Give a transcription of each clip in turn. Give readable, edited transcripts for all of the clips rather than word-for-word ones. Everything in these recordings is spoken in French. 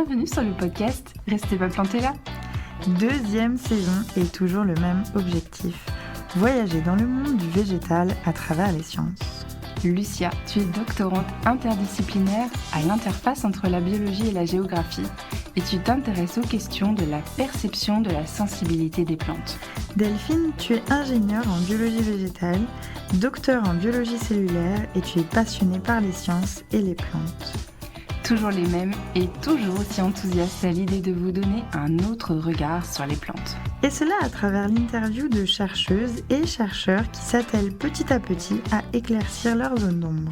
Bienvenue sur le podcast Restez pas plantés là. Deuxième saison et toujours le même objectif. Voyager dans le monde du végétal à travers les sciences. Lucia, tu es doctorante interdisciplinaire à l'interface entre la biologie et la géographie et tu t'intéresses aux questions de la perception de la sensibilité des plantes. Delphine, tu es ingénieure en biologie végétale, docteur en biologie cellulaire et tu es passionnée par les sciences et les plantes. Toujours les mêmes et toujours aussi enthousiastes à l'idée de vous donner un autre regard sur les plantes. Et cela à travers l'interview de chercheuses et chercheurs qui s'attellent petit à petit à éclaircir leur zone d'ombre.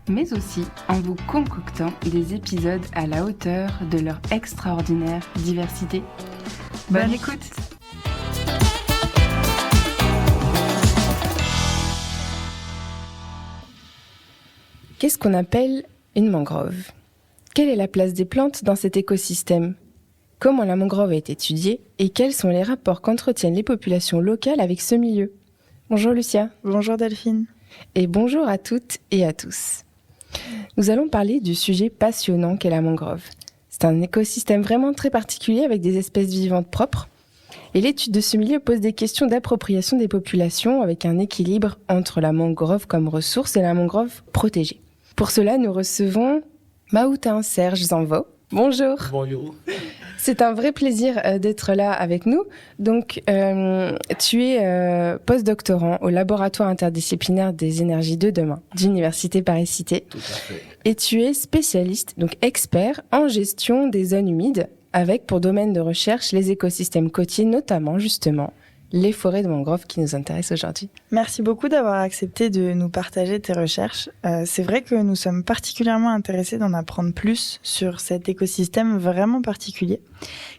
Mais aussi en vous concoctant des épisodes à la hauteur de leur extraordinaire diversité. Bonne écoute! Qu'est-ce qu'on appelle une mangrove ? Quelle est la place des plantes dans cet écosystème ? Comment la mangrove est étudiée et quels sont les rapports qu'entretiennent les populations locales avec ce milieu ? Bonjour Lucia. Bonjour Delphine. Et bonjour à toutes et à tous. Nous allons parler du sujet passionnant qu'est la mangrove. C'est un écosystème vraiment très particulier avec des espèces vivantes propres. Et l'étude de ce milieu pose des questions d'appropriation des populations avec un équilibre entre la mangrove comme ressource et la mangrove protégée. Pour cela, nous recevons Mahoutin Serge Zanvo. Bonjour. Bonjour. C'est un vrai plaisir d'être là avec nous. Donc, tu es postdoctorant au laboratoire interdisciplinaire des énergies de demain d'Université Paris-Cité. Tout à fait. Et tu es spécialiste, donc expert en gestion des zones humides, avec pour domaine de recherche les écosystèmes côtiers, notamment justement les forêts de mangroves qui nous intéressent aujourd'hui. Merci beaucoup d'avoir accepté de nous partager tes recherches. C'est vrai que nous sommes particulièrement intéressés d'en apprendre plus sur cet écosystème vraiment particulier,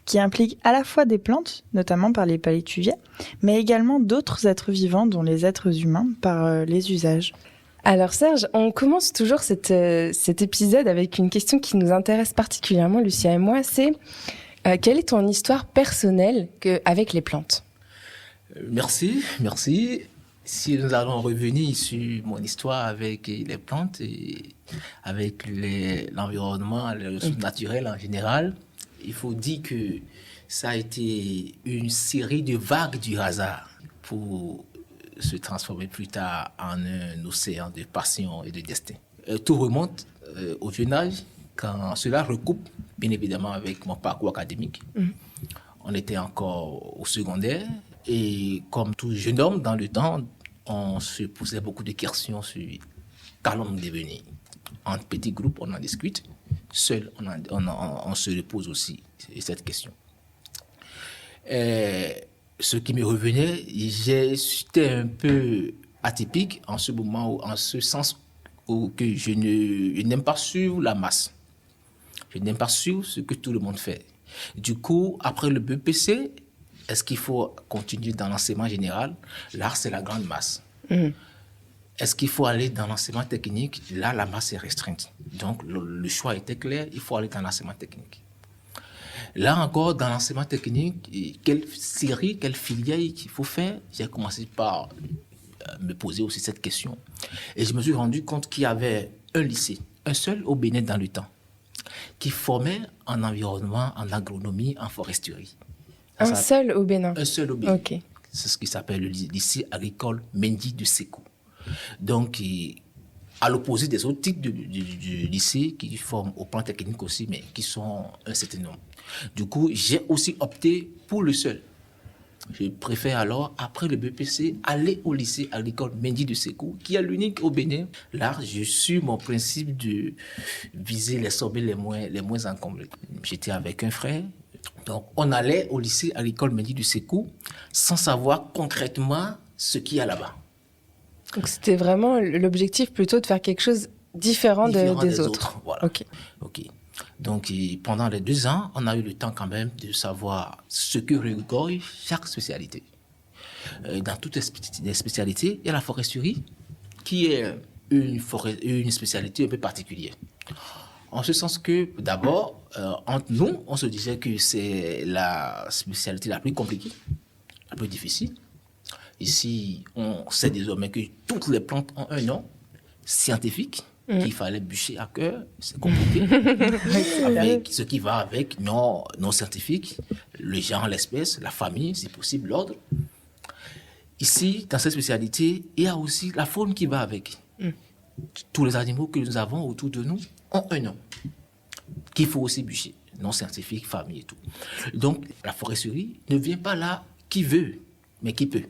qui implique à la fois des plantes, notamment par les palétuviers, mais également d'autres êtres vivants, dont les êtres humains, par les usages. Alors Serge, on commence toujours cet épisode avec une question qui nous intéresse particulièrement, Lucia et moi, c'est quelle est ton histoire personnelle avec les plantes ? Merci. Si nous allons revenir sur mon histoire avec les plantes et avec l'environnement, les ressources naturelles en général, il faut dire que ça a été une série de vagues du hasard pour se transformer plus tard en un océan de passion et de destin. Tout remonte au jeune âge, quand cela recoupe, bien évidemment, avec mon parcours académique. On était encore au secondaire. Et comme tout jeune homme, dans le temps, on se posait beaucoup de questions sur qu'allons-nous devenir. En petits groupes, on en discute. Seul, on se pose aussi cette question. Ce qui me revenait, j'étais un peu atypique en ce moment, en ce sens où que je n'aime pas suivre la masse. Je n'aime pas suivre ce que tout le monde fait. Du coup, après le BEPC, est-ce qu'il faut continuer dans l'enseignement général ? Là, c'est la grande masse. Est-ce qu'il faut aller dans l'enseignement technique ? Là, la masse est restreinte. Donc, le choix était clair, il faut aller dans l'enseignement technique. Là encore, dans l'enseignement technique, quelle série, quelle filière qu'il faut faire ? J'ai commencé par me poser aussi cette question. Et je me suis rendu compte qu'il y avait un lycée, un seul au Bénin dans le temps, qui formait en environnement, en agronomie, en foresterie. Un seul au Bénin. Un seul au Bénin. Okay. C'est ce qui s'appelle le lycée agricole Mendy de Sékou. Donc, à l'opposé des autres types du lycée qui forment au plan technique aussi, mais qui sont un certain nombre. Du coup, j'ai aussi opté pour le seul. Je préfère alors, après le BPC, aller au lycée agricole Mendy de Sékou, qui est l'unique au Bénin. Là, je suis mon principe de viser les sommets les moins encombrés. J'étais avec un frère. Donc, on allait au lycée agricole Mendy du Sékou sans savoir concrètement ce qu'il y a là-bas. Donc, c'était vraiment l'objectif plutôt de faire quelque chose différent des autres. Voilà. Ok. Donc, pendant les 2 ans, on a eu le temps quand même de savoir ce que regorge chaque spécialité. Dans toutes les spécialités, il y a la foresterie qui est une spécialité un peu particulière. En ce sens que, d'abord, entre nous, on se disait que c'est la spécialité la plus compliquée, la plus difficile. Ici, on sait désormais que toutes les plantes ont un nom scientifique qu'il fallait bûcher à cœur, c'est compliqué. Avec ce qui va avec, non scientifique, le genre, l'espèce, la famille, si possible, l'ordre. Ici, dans cette spécialité, il y a aussi la faune qui va avec. Tous les animaux que nous avons autour de nous ont un nom qu'il faut aussi bûcher, non scientifique, famille et tout. Donc, la foresterie ne vient pas là qui veut, mais qui peut.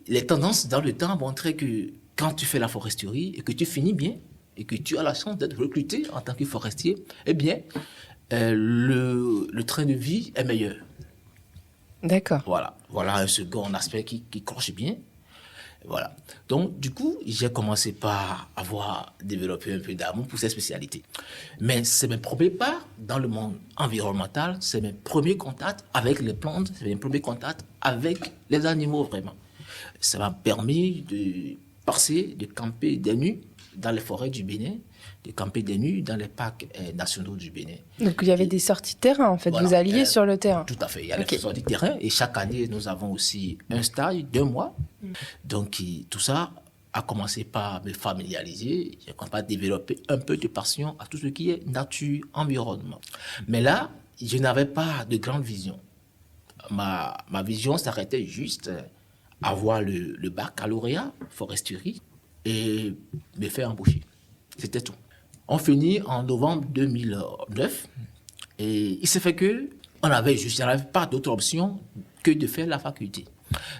Les tendances dans le temps montraient que quand tu fais la foresterie et que tu finis bien et que tu as la chance d'être recruté en tant que forestier, eh bien, le train de vie est meilleur. D'accord. Voilà un second aspect qui cloche bien. Voilà. Donc, du coup, j'ai commencé par avoir développé un peu d'amour pour cette spécialité. Mais c'est mes premiers pas dans le monde environnemental, c'est mes premiers contacts avec les plantes, c'est mes premiers contacts avec les animaux, vraiment. Ça m'a permis de passer, de camper des nuits dans les forêts du Bénin, de camper des nuits dans les parcs nationaux du Bénin. Donc, il y avait des sorties de terrain, en fait. Voilà, vous alliez sur le terrain. Tout à fait. Il y a les sorties de terrain. Et chaque année, nous avons aussi un stage d'1 mois. Donc, tout ça a commencé par me familiariser. J'ai commencé à développer un peu de passion à tout ce qui est nature, environnement. Mais là, je n'avais pas de grande vision. Ma vision s'arrêtait juste à avoir le baccalauréat foresterie et me faire embaucher. C'était tout. On finit en novembre 2009 et il s'est fait que on avait pas d'autre option que de faire la faculté.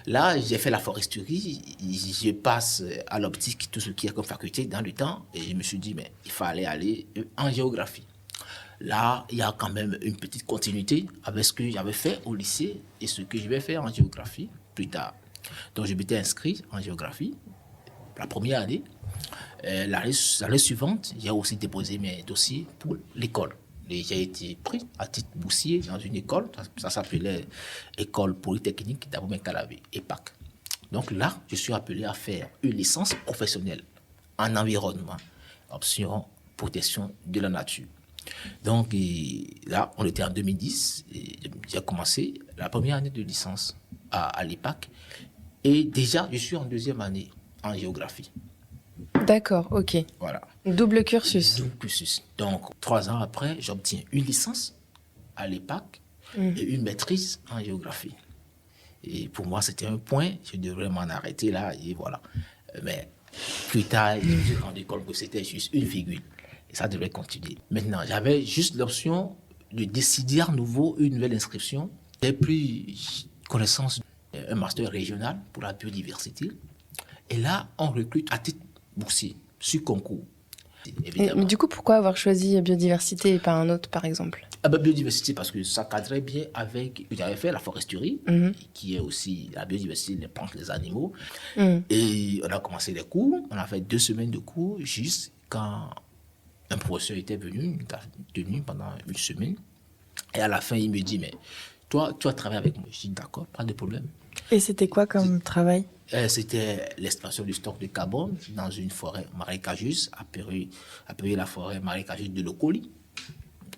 Là, j'ai fait la foresterie, je passe à l'optique, tout ce qui est comme faculté dans le temps, et je me suis dit, mais il fallait aller en géographie. Là, il y a quand même une petite continuité avec ce que j'avais fait au lycée et ce que je vais faire en géographie plus tard. Donc, je m'étais inscrit en géographie la première année. L'année suivante, j'ai aussi déposé mes dossiers pour l'école. J'ai été pris à titre boursier dans une école, ça s'appelait École Polytechnique d'Abomey-Calavi, EPAC. Donc là, je suis appelé à faire une licence professionnelle en environnement, option protection de la nature. Donc là, on était en 2010, et j'ai commencé la première année de licence à l'EPAC, et déjà, je suis en 2e année en géographie. D'accord, ok. Voilà. Double cursus. Double cursus. Donc, 3 ans après, j'obtiens une licence à l'EPAC et une maîtrise en géographie. Et pour moi, c'était un point, je devrais m'en arrêter là, et voilà. Mais plus tard, je me suis rendu compte que c'était juste une virgule. Et ça devrait continuer. Maintenant, j'avais juste l'option de décider à nouveau une nouvelle inscription. J'ai pris connaissance d'un master régional pour la biodiversité. Et là, on recrute à titre boursier, sur concours. Mais du coup, pourquoi avoir choisi biodiversité et pas un autre, par exemple? Biodiversité, parce que ça cadrait bien avec ce que j'avais fait, la foresterie, qui est aussi la biodiversité, les plantes, les animaux. Et on a commencé les cours, on a fait 2 semaines de cours, juste quand un professeur était venu, il a tenu pendant 1 semaine. Et à la fin, il me dit, mais toi, tu vas travailler avec moi. Je dis, d'accord, pas de problème. Et c'était quoi comme travail? C'était l'extraction du stock de carbone dans une forêt marécageuse, appelée la forêt marécageuse de Lokoli,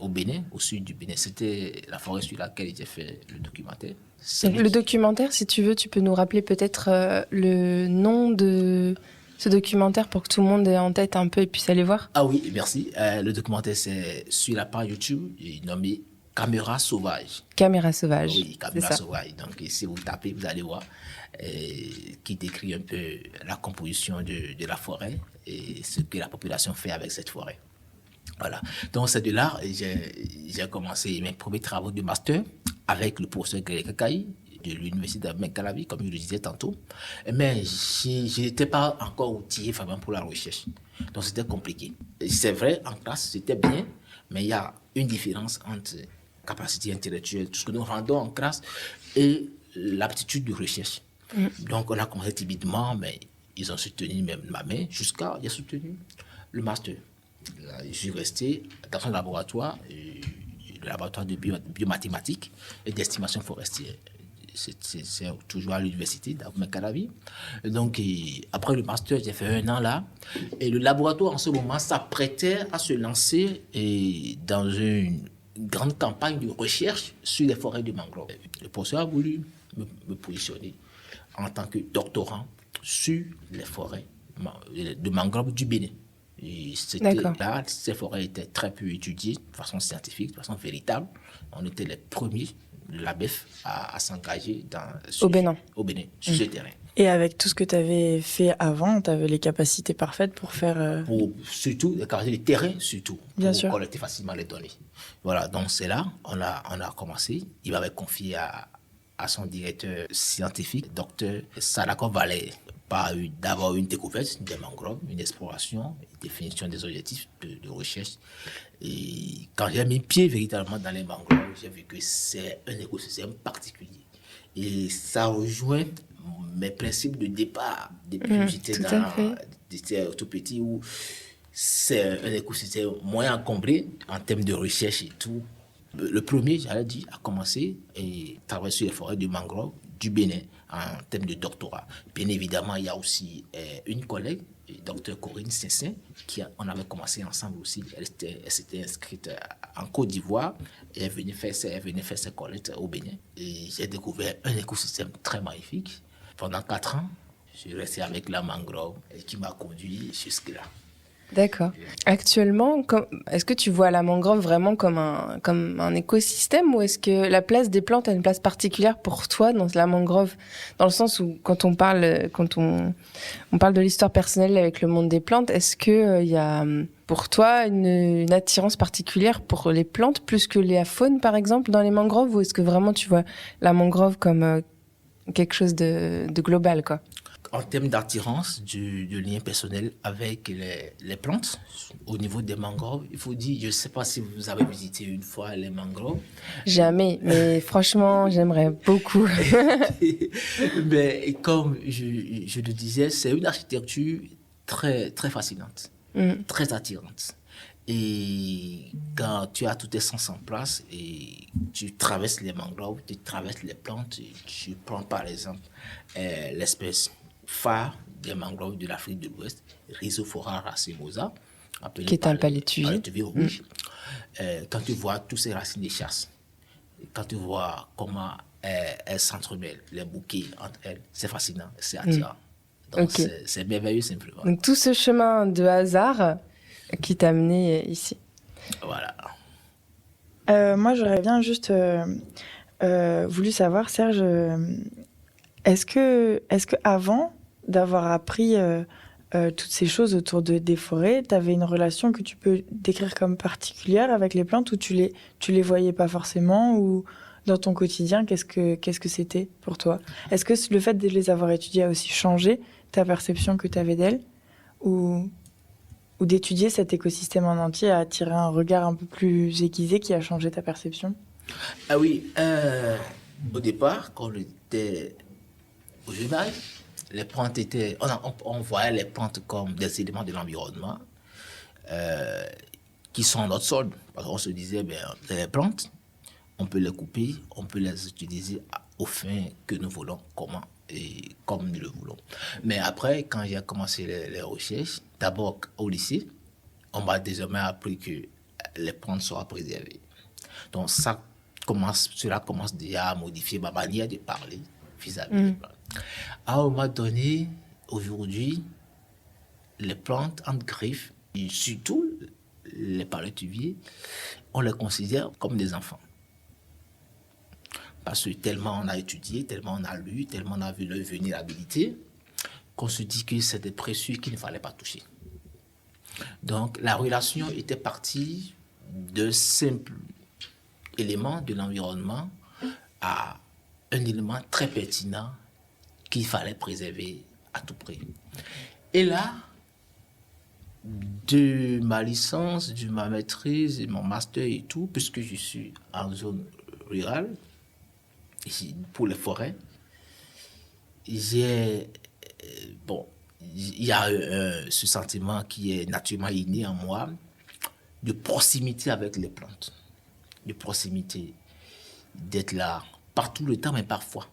au Bénin, au sud du Bénin. C'était la forêt sur laquelle j'ai fait le documentaire. Le documentaire, si tu veux, tu peux nous rappeler peut-être le nom de ce documentaire pour que tout le monde ait en tête un peu et puisse aller voir? Ah oui, merci. Le documentaire, c'est sur la page YouTube, nommé Caméra sauvage. Caméra sauvage. Oui, Caméra sauvage. Donc, si vous tapez, vous allez voir, qui décrit un peu la composition de la forêt et ce que la population fait avec cette forêt. Voilà. Donc, c'est de là que j'ai commencé mes premiers travaux de master avec le professeur Greg Kakaï de l'université d'Abomey-Calavi, comme je le disais tantôt. Mais je n'étais pas encore outillé vraiment pour la recherche. Donc, c'était compliqué. Et c'est vrai, en classe, c'était bien, mais il y a une différence entre capacité intellectuelle, tout ce que nous rendons en classe, et l'aptitude de recherche. Donc, on a commencé timidement, mais ils ont soutenu même ma main jusqu'à j'ai soutenu le master. Je suis resté dans un laboratoire, le laboratoire de biomathématiques et d'estimation forestière. C'est toujours à l'université d'Abomey-Calavi. Donc, après le master, j'ai fait 1 an là. Et le laboratoire, en ce moment, s'apprêtait à se lancer dans une grande campagne de recherche sur les forêts de mangrove. Le professeur a voulu me positionner en tant que doctorant sur les forêts de mangrove du Bénin. Et c'était D'accord. là, ces forêts étaient très peu étudiées de façon scientifique, de façon véritable. On était les premiers de l'ABEF à s'engager Au Bénin. Au Bénin, sur ce terrain. Et avec tout ce que tu avais fait avant, tu avais les capacités parfaites pour faire... Pour surtout, les terrains surtout, Bien pour sûr. collecter facilement les données. Voilà, donc c'est là, on a commencé. Il m'avait confié à son directeur scientifique, docteur Sadako Vallet, par d'abord une découverte des mangroves, une exploration, une définition des objectifs de recherche. Et quand j'ai mis pied véritablement dans les mangroves, j'ai vu que c'est un écosystème particulier. Et ça rejoint mes principes de départ depuis que j'étais tout petit, où c'est un écosystème moins encombré en termes de recherche et tout. Le premier, j'allais dire, a commencé et travailler sur les forêts de mangrove du Bénin en termes de doctorat. Bien évidemment, il y a aussi une collègue, Dr Corinne Sessin, on avait commencé ensemble aussi. Elle s'était inscrite en Côte d'Ivoire et elle venait faire ses collectes au Bénin. Et j'ai découvert un écosystème très magnifique. Pendant 4 ans, je suis resté avec la mangrove et qui m'a conduit jusque-là. D'accord. Actuellement, est-ce que tu vois la mangrove vraiment comme un écosystème ou est-ce que la place des plantes a une place particulière pour toi dans la mangrove? Dans le sens où quand on parle de l'histoire personnelle avec le monde des plantes, est-ce que il y a pour toi une attirance particulière pour les plantes plus que la faune par exemple dans les mangroves, ou est-ce que vraiment tu vois la mangrove comme quelque chose de global, quoi? En termes d'attirance, du lien personnel avec les plantes, au niveau des mangroves, il faut dire, je ne sais pas si vous avez visité une fois les mangroves. Jamais, mais franchement, j'aimerais beaucoup. Mais comme je le disais, c'est une architecture très, très fascinante, très attirante. Et quand tu as tous tes sens en place et tu traverses les mangroves, tu traverses les plantes, tu prends par exemple l'espèce phare des mangroves de l'Afrique de l'Ouest, Rhizophora racemosa, qui est un palétuvier rouge. Quand tu vois toutes ces racines de chasse, quand tu vois comment elles s'entremêlent, les bouquets entre elles, c'est fascinant, c'est attirant. Donc c'est merveilleux simplement. Donc tout ce chemin de hasard qui t'a amené ici. Voilà. Moi, j'aurais bien juste voulu savoir, Serge, est-ce que avant d'avoir appris toutes ces choses autour des forêts, tu avais une relation que tu peux décrire comme particulière avec les plantes, ou tu les voyais pas forcément, ou dans ton quotidien, qu'est-ce que c'était pour toi? Est-ce que le fait de les avoir étudiées a aussi changé ta perception que tu avais d'elles, ou d'étudier cet écosystème en entier a attiré un regard un peu plus aiguisé qui a changé ta perception? Ah oui, au départ, quand on était au jeune âge, les plantes étaient... On voyait les plantes comme des éléments de l'environnement qui sont notre sol. Parce qu'on se disait, les plantes, on peut les couper, on peut les utiliser aux fins que nous voulons, comment et comme nous le voulons. Mais après, quand j'ai commencé les recherches, d'abord au lycée, on m'a désormais appris que les plantes seront préservées. Donc cela commence déjà à modifier ma manière de parler vis-à-vis des plantes. À un moment donné, aujourd'hui, les plantes en griffe, et surtout les palétuviers, on les considère comme des enfants. Parce que tellement on a étudié, tellement on a lu, tellement on a vu leur vulnérabilité, qu'on se dit que c'est des précieux qu'il ne fallait pas toucher. Donc la relation était partie de simples éléments de l'environnement à un élément très pertinent qu'il fallait préserver à tout prix. Et là, de ma licence, de ma maîtrise, de mon master et tout, puisque je suis en zone rurale, ici, pour les forêts, il y a ce sentiment qui est naturellement inné en moi de proximité avec les plantes, de proximité, d'être là, pas tout le temps, mais parfois.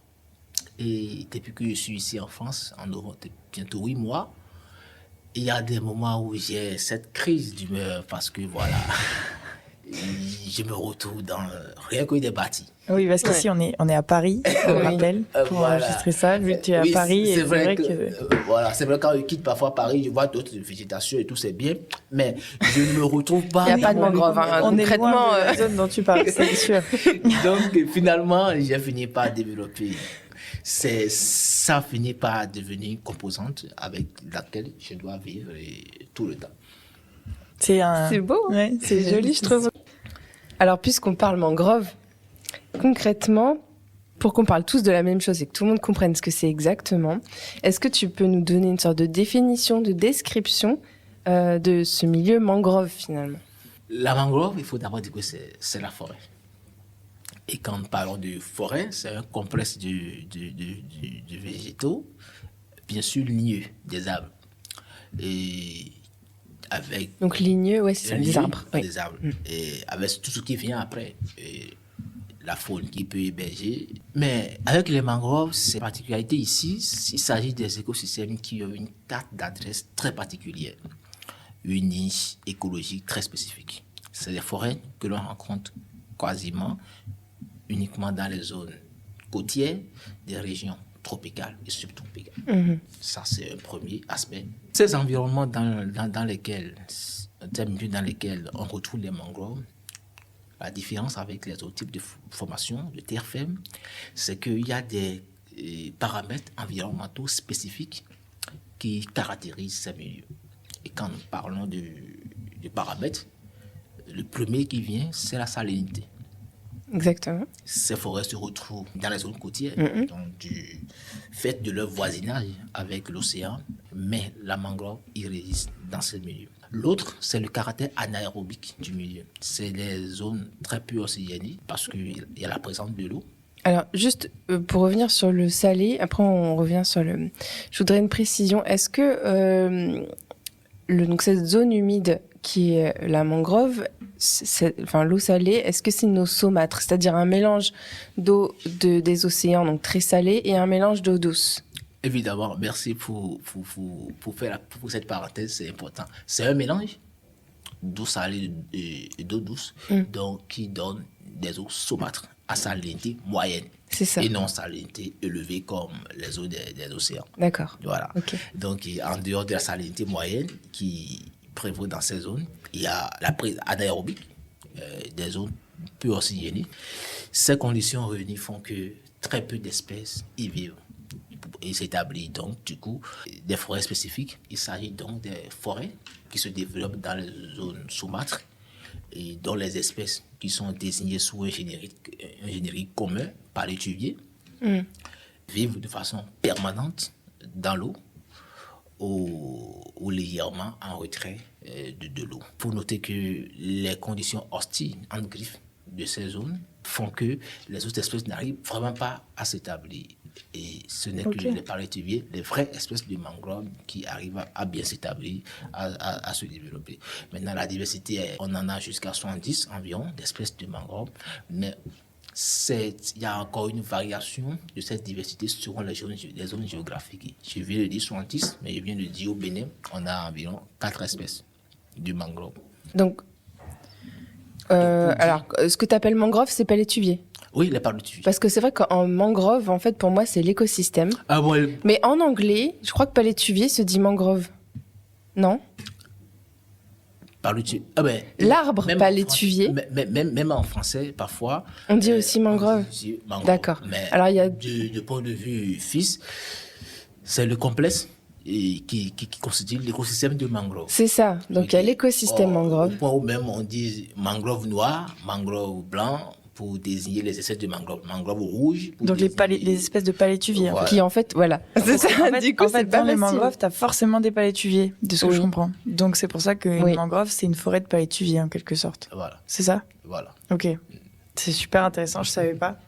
Et depuis que je suis ici en France, en bientôt 8 mois, il y a des moments où j'ai cette crise d'humeur parce que voilà, je me retrouve dans rien que des bâtis. Oui, parce qu'ici, on est à Paris, on rappelle, pour Voilà. enregistrer ça, vu que tu es à Paris. Et c'est vrai que... voilà, c'est vrai quand je quitte parfois Paris, je vois d'autres végétations et tout, c'est bien, mais je ne me retrouve pas. Il n'y a pas de mangrove, hein, On est concrètement. loin de la zone dont tu parles, c'est sûr. Donc, finalement, j'ai fini par développer. Ça finit par devenir une composante avec laquelle je dois vivre tout le temps. C'est beau. Hein. Ouais, c'est joli, je trouve. Alors, puisqu'on parle mangrove, concrètement, pour qu'on parle tous de la même chose et que tout le monde comprenne ce que c'est exactement, est-ce que tu peux nous donner une sorte de définition, de description de ce milieu mangrove finalement? La mangrove, il faut d'abord dire que c'est la forêt. Et quand nous parlons de forêt, c'est un complexe de végétaux, bien sûr ligneux, des arbres. Et avec donc ligneux, ouais, c'est ça, des arbres. Oui. Des arbres. Et avec tout ce qui vient après, la faune qui peut héberger. Mais avec les mangroves, c'est particularité ici, il s'agit des écosystèmes qui ont une carte d'adresse très particulière, une niche écologique très spécifique. C'est des forêts que l'on rencontre quasiment uniquement dans les zones côtières des régions tropicales et subtropicales. Ça, c'est un premier aspect. Ces environnements dans lesquels on retrouve les mangroves, la différence avec les autres types de formations de terre ferme, c'est qu'il y a des paramètres environnementaux spécifiques qui caractérisent ces milieux. Et quand nous parlons de paramètres, le premier qui vient, c'est la salinité. Exactement. Ces forêts se retrouvent dans les zones côtières, donc du fait de leur voisinage avec l'océan, mais la mangrove y résiste dans ce milieu. L'autre, c'est le caractère anaérobique du milieu. C'est des zones très peu oxygénées parce qu'il y a la présence de l'eau. Alors, juste pour revenir sur le salé, après on revient sur le... Je voudrais une précision. Est-ce que donc cette zone humide qui est la mangrove, l'eau salée, est-ce que c'est une eau saumâtre, c'est-à-dire un mélange d'eau des océans, donc très salée, et un mélange d'eau douce? Évidemment, merci pour cette parenthèse, c'est important. C'est un mélange d'eau salée et d'eau douce, donc qui donne des eaux saumâtres à salinité moyenne. C'est ça. Et non salinité élevée comme les eaux des océans. D'accord. Voilà. Okay. Donc, en dehors de la salinité moyenne qui prévaut dans ces zones, il y a la prise anaérobique, des zones peu oxygénées. Ces conditions réunies font que très peu d'espèces y vivent. Il s'établit donc, du coup, des forêts spécifiques. Il s'agit donc des forêts qui se développent dans les zones saumâtres et dont les espèces qui sont désignées sous un générique commun par l'étuvier vivent de façon permanente dans l'eau ou légèrement en retrait de l'eau. Il faut noter que les conditions hostiles, entre griffes, de ces zones font que les autres espèces n'arrivent vraiment pas à s'établir. Et ce n'est que les palétuviers, les vraies espèces de mangroves qui arrivent à bien s'établir, à se développer. Maintenant, la diversité, on en a jusqu'à 70 environ d'espèces de mangroves, mais il y a encore une variation de cette diversité selon les zones géographiques. Je viens de dire 70, mais je viens de dire au Bénin, on a environ 4 espèces de mangroves. Donc, alors, ce que tu appelles mangrove, c'est palétuvier? Oui, les palétuviers. Parce que c'est vrai qu'en mangrove, en fait, pour moi, c'est l'écosystème. Ah bon, mais en anglais, je crois que palétuvier se dit mangrove. Non? L'arbre palétuvier. Même en français, parfois. On dit aussi mangrove. D'accord. Mais alors, il y a... de point de vue FIS, c'est le complexe qui constitue l'écosystème de mangrove. C'est ça. Donc, il y a l'écosystème mangrove. Au point où même on dit mangrove noir, mangrove blanc, pour désigner les espèces de mangrove. Mangrove rouge. Donc, les espèces de palétuviers. Voilà. Qui, en fait, voilà. C'est ça. Du coup, c'est pas dans les facile. mangroves, tu as forcément des palétuviers, de ce que je comprends. Donc, c'est pour ça qu'une mangrove, c'est une forêt de palétuviers, en quelque sorte. Voilà. C'est ça? Voilà. Ok. C'est super intéressant, je savais pas.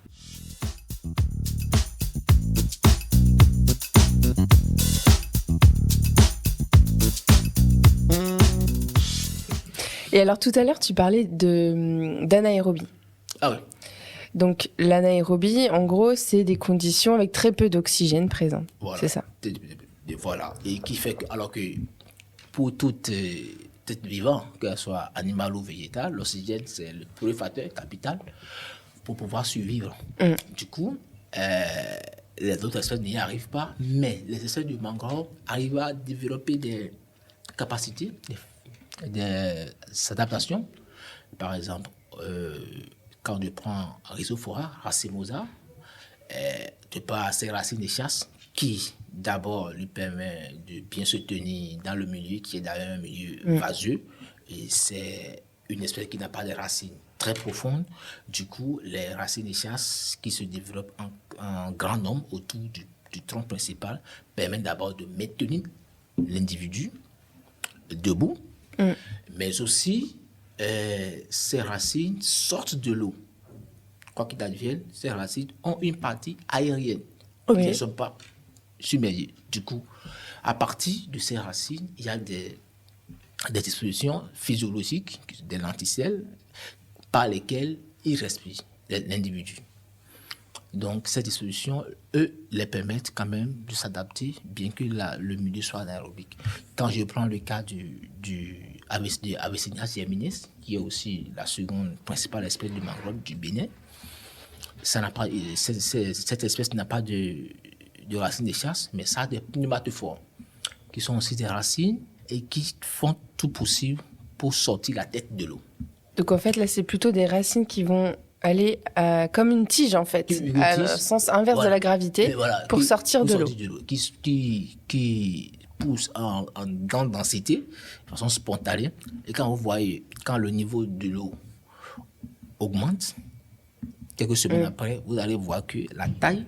Et alors, tout à l'heure, tu parlais d'anaérobie. Ah oui. Donc, l'anaérobie, en gros, c'est des conditions avec très peu d'oxygène présent. Voilà. C'est ça. Voilà. Et qui fait que, alors que pour toute êtes vivant, qu'elle soit animal ou végétal, l'oxygène, c'est le premier facteur capital pour pouvoir survivre. Du coup, les autres espèces n'y arrivent pas, mais les espèces de mangrove arrivent à développer des capacités d'adaptation. Par exemple, quand on prend Rhizophora racemosa, de par ses racines de chasse, qui d'abord lui permet de bien se tenir dans le milieu, qui est d'ailleurs un milieu vaseux, et c'est une espèce qui n'a pas de racines très profondes. Du coup, les racines de chasse qui se développent en grand nombre autour du tronc principal permettent d'abord de maintenir l'individu debout, mais aussi ces racines sortent de l'eau. Quoi qu'il advienne, ces racines ont une partie aérienne qui ne sont pas submergées. Du coup, à partir de ces racines, il y a des dispositions physiologiques, des lenticelles, par lesquelles il respire, l'individu. Donc, ces dispositions, eux, les permettent quand même de s'adapter, bien que le milieu soit anaérobique. Quand je prends le cas du Avicennia germinis, qui est aussi la seconde principale espèce de mangrove du Bénin, cette espèce n'a pas de racines de chasse, mais ça a des pneumatophores, qui sont aussi des racines et qui font tout possible pour sortir la tête de l'eau. Donc en fait, là, c'est plutôt des racines qui vont aller comme une tige, en fait, à le sens inverse de la gravité, pour sortir de l'eau. Qui pousse en grande densité, de façon spontanée. Et quand vous voyez, quand le niveau de l'eau augmente, quelques semaines après, vous allez voir que la taille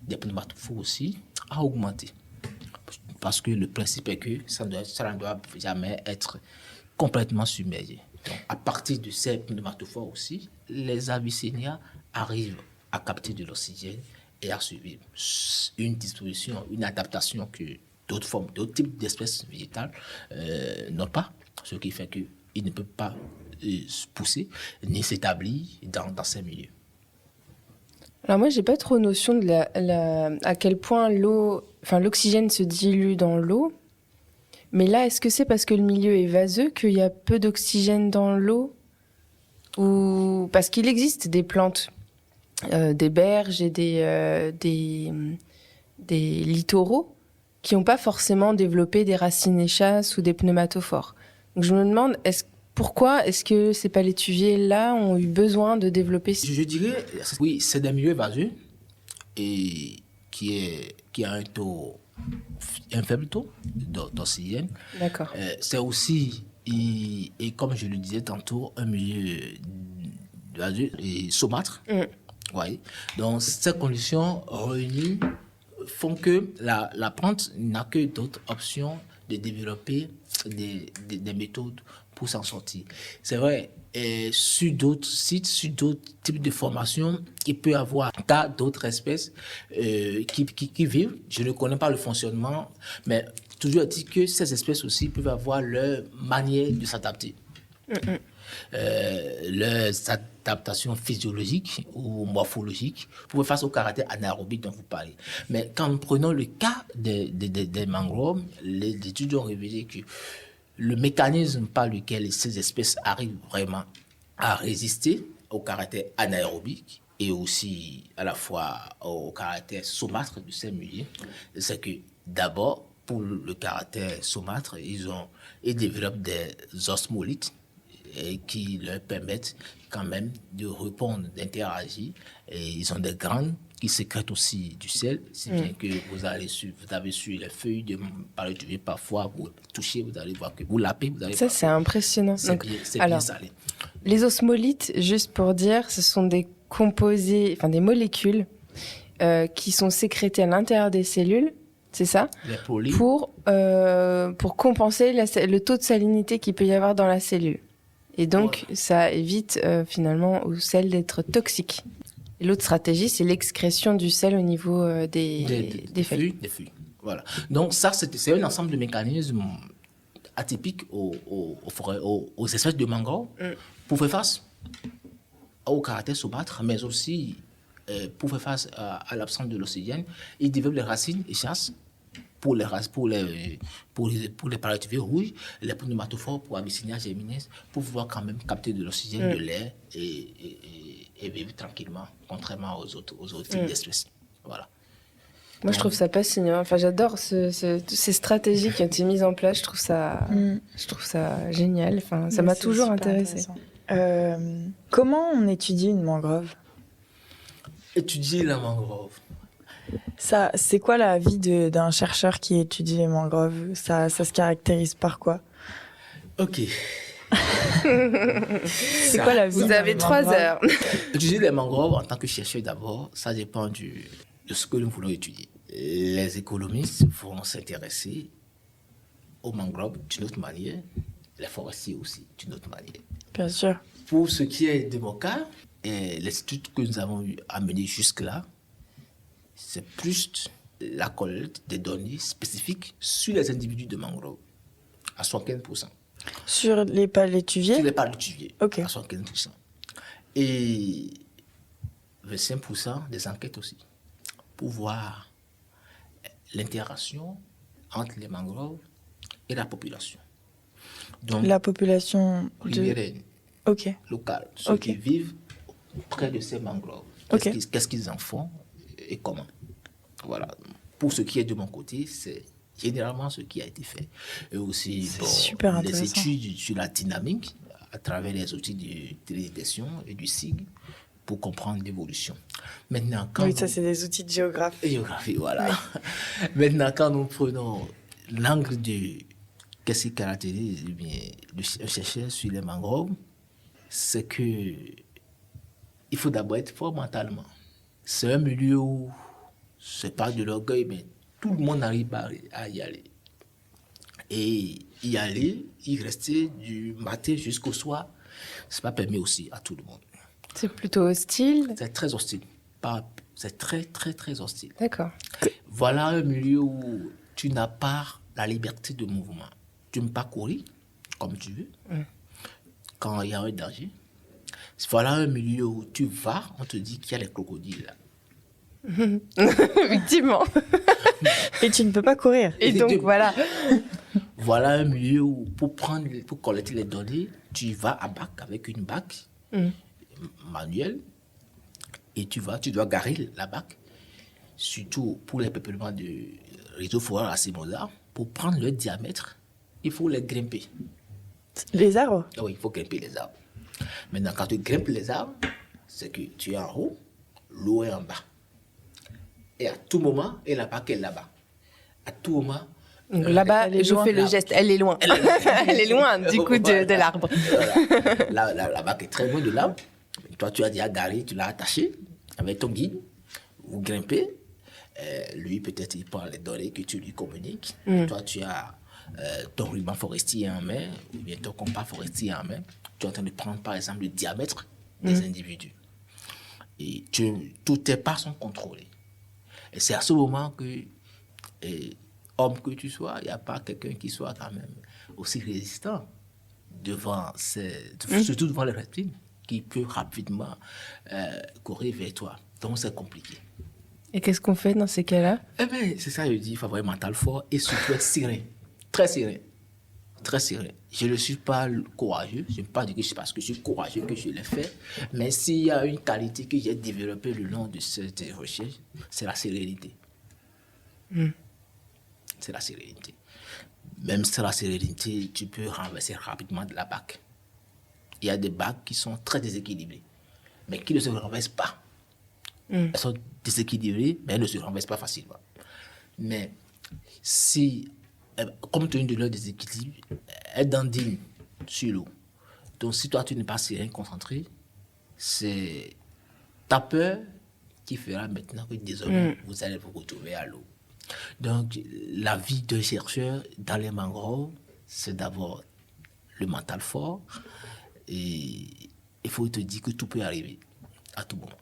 des pneumatophores aussi a augmenté. Parce que le principe est que ça ne doit jamais être complètement submergé. Donc, à partir de ces pneumatophores aussi, les Avicennia arrivent à capter de l'oxygène et à survivre. Une disposition, une adaptation que d'autres types d'espèces végétales n'ont pas, ce qui fait qu'ils ne peuvent pas pousser ni s'établir dans ces milieux. Alors moi, j'ai pas trop notion de à quel point l'oxygène se dilue dans l'eau. Mais là, est-ce que c'est parce que le milieu est vaseux qu'il y a peu d'oxygène dans l'eau, ou parce qu'il existe des plantes, des berges et des littoraux qui n'ont pas forcément développé des racines échasses ou des pneumatophores. Donc je me demande, pourquoi est-ce que ces palétuviers là ont eu besoin de développer? Je dirais, oui, c'est des milieux vaseux et qui a un faible taux d'oxygène. D'accord. C'est aussi, et comme je le disais tantôt, un milieu vaseux et saumâtre. Ouais. Donc, ces conditions réunies font que la plante n'a que d'autres options de développer des méthodes pour s'en sortir. C'est vrai, sur d'autres sites, sur d'autres types de formations, il peut y avoir d'autres espèces qui vivent. Je ne connais pas le fonctionnement, mais toujours dit que ces espèces aussi peuvent avoir leur manière de s'adapter. Leurs adaptations physiologiques ou morphologiques pour faire face au caractère anaérobique dont vous parlez. Mais quand nous prenons le cas des mangroves, les études ont révélé que le mécanisme par lequel ces espèces arrivent vraiment à résister au caractère anaérobique et aussi à la fois au caractère saumâtre de ces milieux, c'est que d'abord, pour le caractère saumâtre, ils développent des osmolites qui leur permettent quand même de répondre, d'interagir. Et ils ont des graines qui sécrètent aussi du sel, si bien que vous avez sur les feuilles de palétuvier, parfois vous touchez, vous allez voir que vous lapez, vous allez ça, c'est impressionnant. C'est bien salé. Les osmolites, juste pour dire, ce sont des composés, des molécules qui sont sécrétées à l'intérieur des cellules, c'est ça, pour compenser le taux de salinité qu'il peut y avoir dans la cellule. Et donc, ça évite finalement au sel d'être toxique. Et l'autre stratégie, c'est l'excrétion du sel au niveau des feuilles. Des feuilles. Voilà. Donc ça, c'est un ensemble de mécanismes atypiques aux espèces de mangroves pour faire face au caractère saumâtre, mais aussi pour faire face à l'absence de l'oxygène. Ils développent les racines échasses pour les races, pour les paradis rouges, les pneumatophores pour Abyssinia germinis, pour pouvoir quand même capter de l'oxygène, de l'air et vivre tranquillement, contrairement aux autres types d'espèces. Voilà. Moi, je trouve ça passionnant. Enfin, j'adore toutes ces stratégies qui ont été mises en place. Je trouve ça génial. Enfin, ça m'a toujours intéressée. Comment on étudie une mangrove? Étudier la mangrove. Ça, c'est quoi la vie d'un chercheur qui étudie les mangroves? Ça se caractérise par quoi? Ok. C'est quoi la vie? Vous avez 3 heures. Étudier les mangroves en tant que chercheur d'abord, ça dépend de ce que nous voulons étudier. Les économistes vont s'intéresser aux mangroves d'une autre manière, les forestiers aussi d'une autre manière. Bien sûr. Pour ce qui est de mon cas, l'étude que nous avons eu à mener jusque-là, c'est plus la collecte des données spécifiques sur les individus de mangroves, à 75%. Sur les palétuviers? Sur les palétuviers, Ok. à 75%. Et 25% des enquêtes aussi, pour voir l'interaction entre les mangroves et la population. Donc, La population riveraine, Ok. locale, ceux qui vivent près de ces mangroves. Ok. Qu'est-ce qu'ils en font et comment. Voilà. Pour ce qui est de mon côté, c'est généralement ce qui a été fait. Et aussi, super les intéressant. études sur la dynamique à travers les outils de télédétection et du SIG pour comprendre l'évolution. Maintenant, quand ça, c'est des outils de géographie. géographie, voilà. Maintenant, quand nous prenons l'angle de qu'est-ce qui caractérise le chercheur sur les mangroves, c'est que il faut d'abord être fort mentalement. C'est un milieu où c'est pas de l'orgueil, mais tout le monde arrive à y aller. Et y aller, y rester du matin jusqu'au soir, c'est pas permis aussi à tout le monde. C'est plutôt hostile. C'est très hostile. C'est très, très, très hostile. D'accord. Voilà un milieu où tu n'as pas la liberté de mouvement. Tu ne peux pas courir comme tu veux quand il y a un danger. Voilà un milieu où tu vas, on te dit qu'il y a les crocodiles là. Effectivement. Et tu ne peux pas courir. Et donc, voilà. Voilà un milieu où pour collecter les données, tu vas à bac avec une bac manuelle et tu dois garer la bac, surtout pour les peuplements de réseaux forestiers assez modernes, pour prendre le diamètre, il faut les grimper. Les arbres? Ah oui, il faut grimper les arbres. Maintenant, quand tu grimpes les arbres, c'est que tu es en haut, l'eau est en bas. Et à tout moment, et la bac est là-bas. À tout moment. Donc là-bas, je fais le geste. Elle est loin. Elle est loin, du coup, de l'arbre. Voilà. La bac est très loin de l'arbre. Toi, tu as déjà garé, tu l'as attaché avec ton guide. Vous grimpez. Lui, peut-être, il prend les données que tu lui communiques. Toi, tu as ton ruban forestier en main, ou bien ton compas forestier en main. Tu es en train de prendre, par exemple, le diamètre des individus. Et tous tes pas sont contrôlés. Et c'est à ce moment que, homme que tu sois, il n'y a pas quelqu'un qui soit quand même aussi résistant devant surtout devant les reptiles, qui peut rapidement courir vers toi. Donc, c'est compliqué. Et qu'est-ce qu'on fait dans ces cas-là? Eh bien, c'est ça, je dis, il faut avoir un mental fort et surtout être serein. Très serein. Très serein. Je ne suis pas courageux. Je ne peux pas dire que c'est parce que je suis courageux que je l'ai fait. Mais s'il y a une qualité que j'ai développée le long de cette recherche, c'est la sérénité. C'est la sérénité. Même sans la sérénité, tu peux renverser rapidement de la bac. Il y a des bacs qui sont très déséquilibrés, mais qui ne se renversent pas. Elles sont déséquilibrées, mais elles ne se renversent pas facilement. Mais si, compte tenu de leur déséquilibre, elles dandinent sur l'eau. Donc si toi tu n'es pas serein, concentré, c'est ta peur qui fera maintenant que désormais vous allez vous retrouver à l'eau. Donc la vie d'un chercheur dans les mangroves, c'est d'abord le mental fort et il faut te dire que tout peut arriver à tout moment.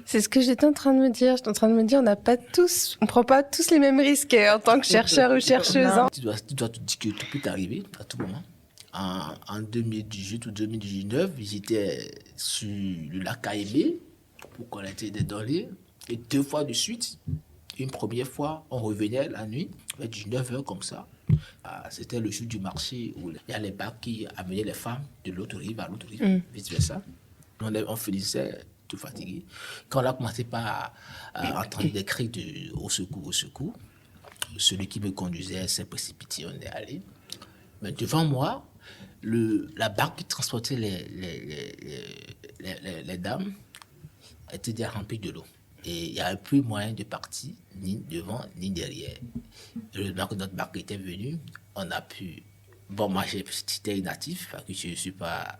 C'est ce que j'étais en train de me dire. J'étais en train de me dire, on prend pas tous les mêmes risques en tant que chercheur ou chercheuse. Hein. Tu dois te dire que tout peut arriver à tout moment. En 2018 ou 2019, j'étais sur le lac Kaébé pour collecter des données. Et 2 fois de suite, Une première fois, on revenait la nuit, vers 19h comme ça. C'était le jour du marché où il y a les bacs qui amenaient les femmes de l'autre rive à l'autre rive, vice-versa. On finissait tout fatigué. Quand on a commencé par entendre des cris au secours, celui qui me conduisait s'est précipité, on est allé. Mais devant moi, la barque qui transportait les dames était déjà remplie de l'eau. Et il n'y avait plus moyen de partir, ni devant, ni derrière. Heureusement que notre barque était venue, on a pu... Bon, moi, j'étais natif, parce que je ne suis pas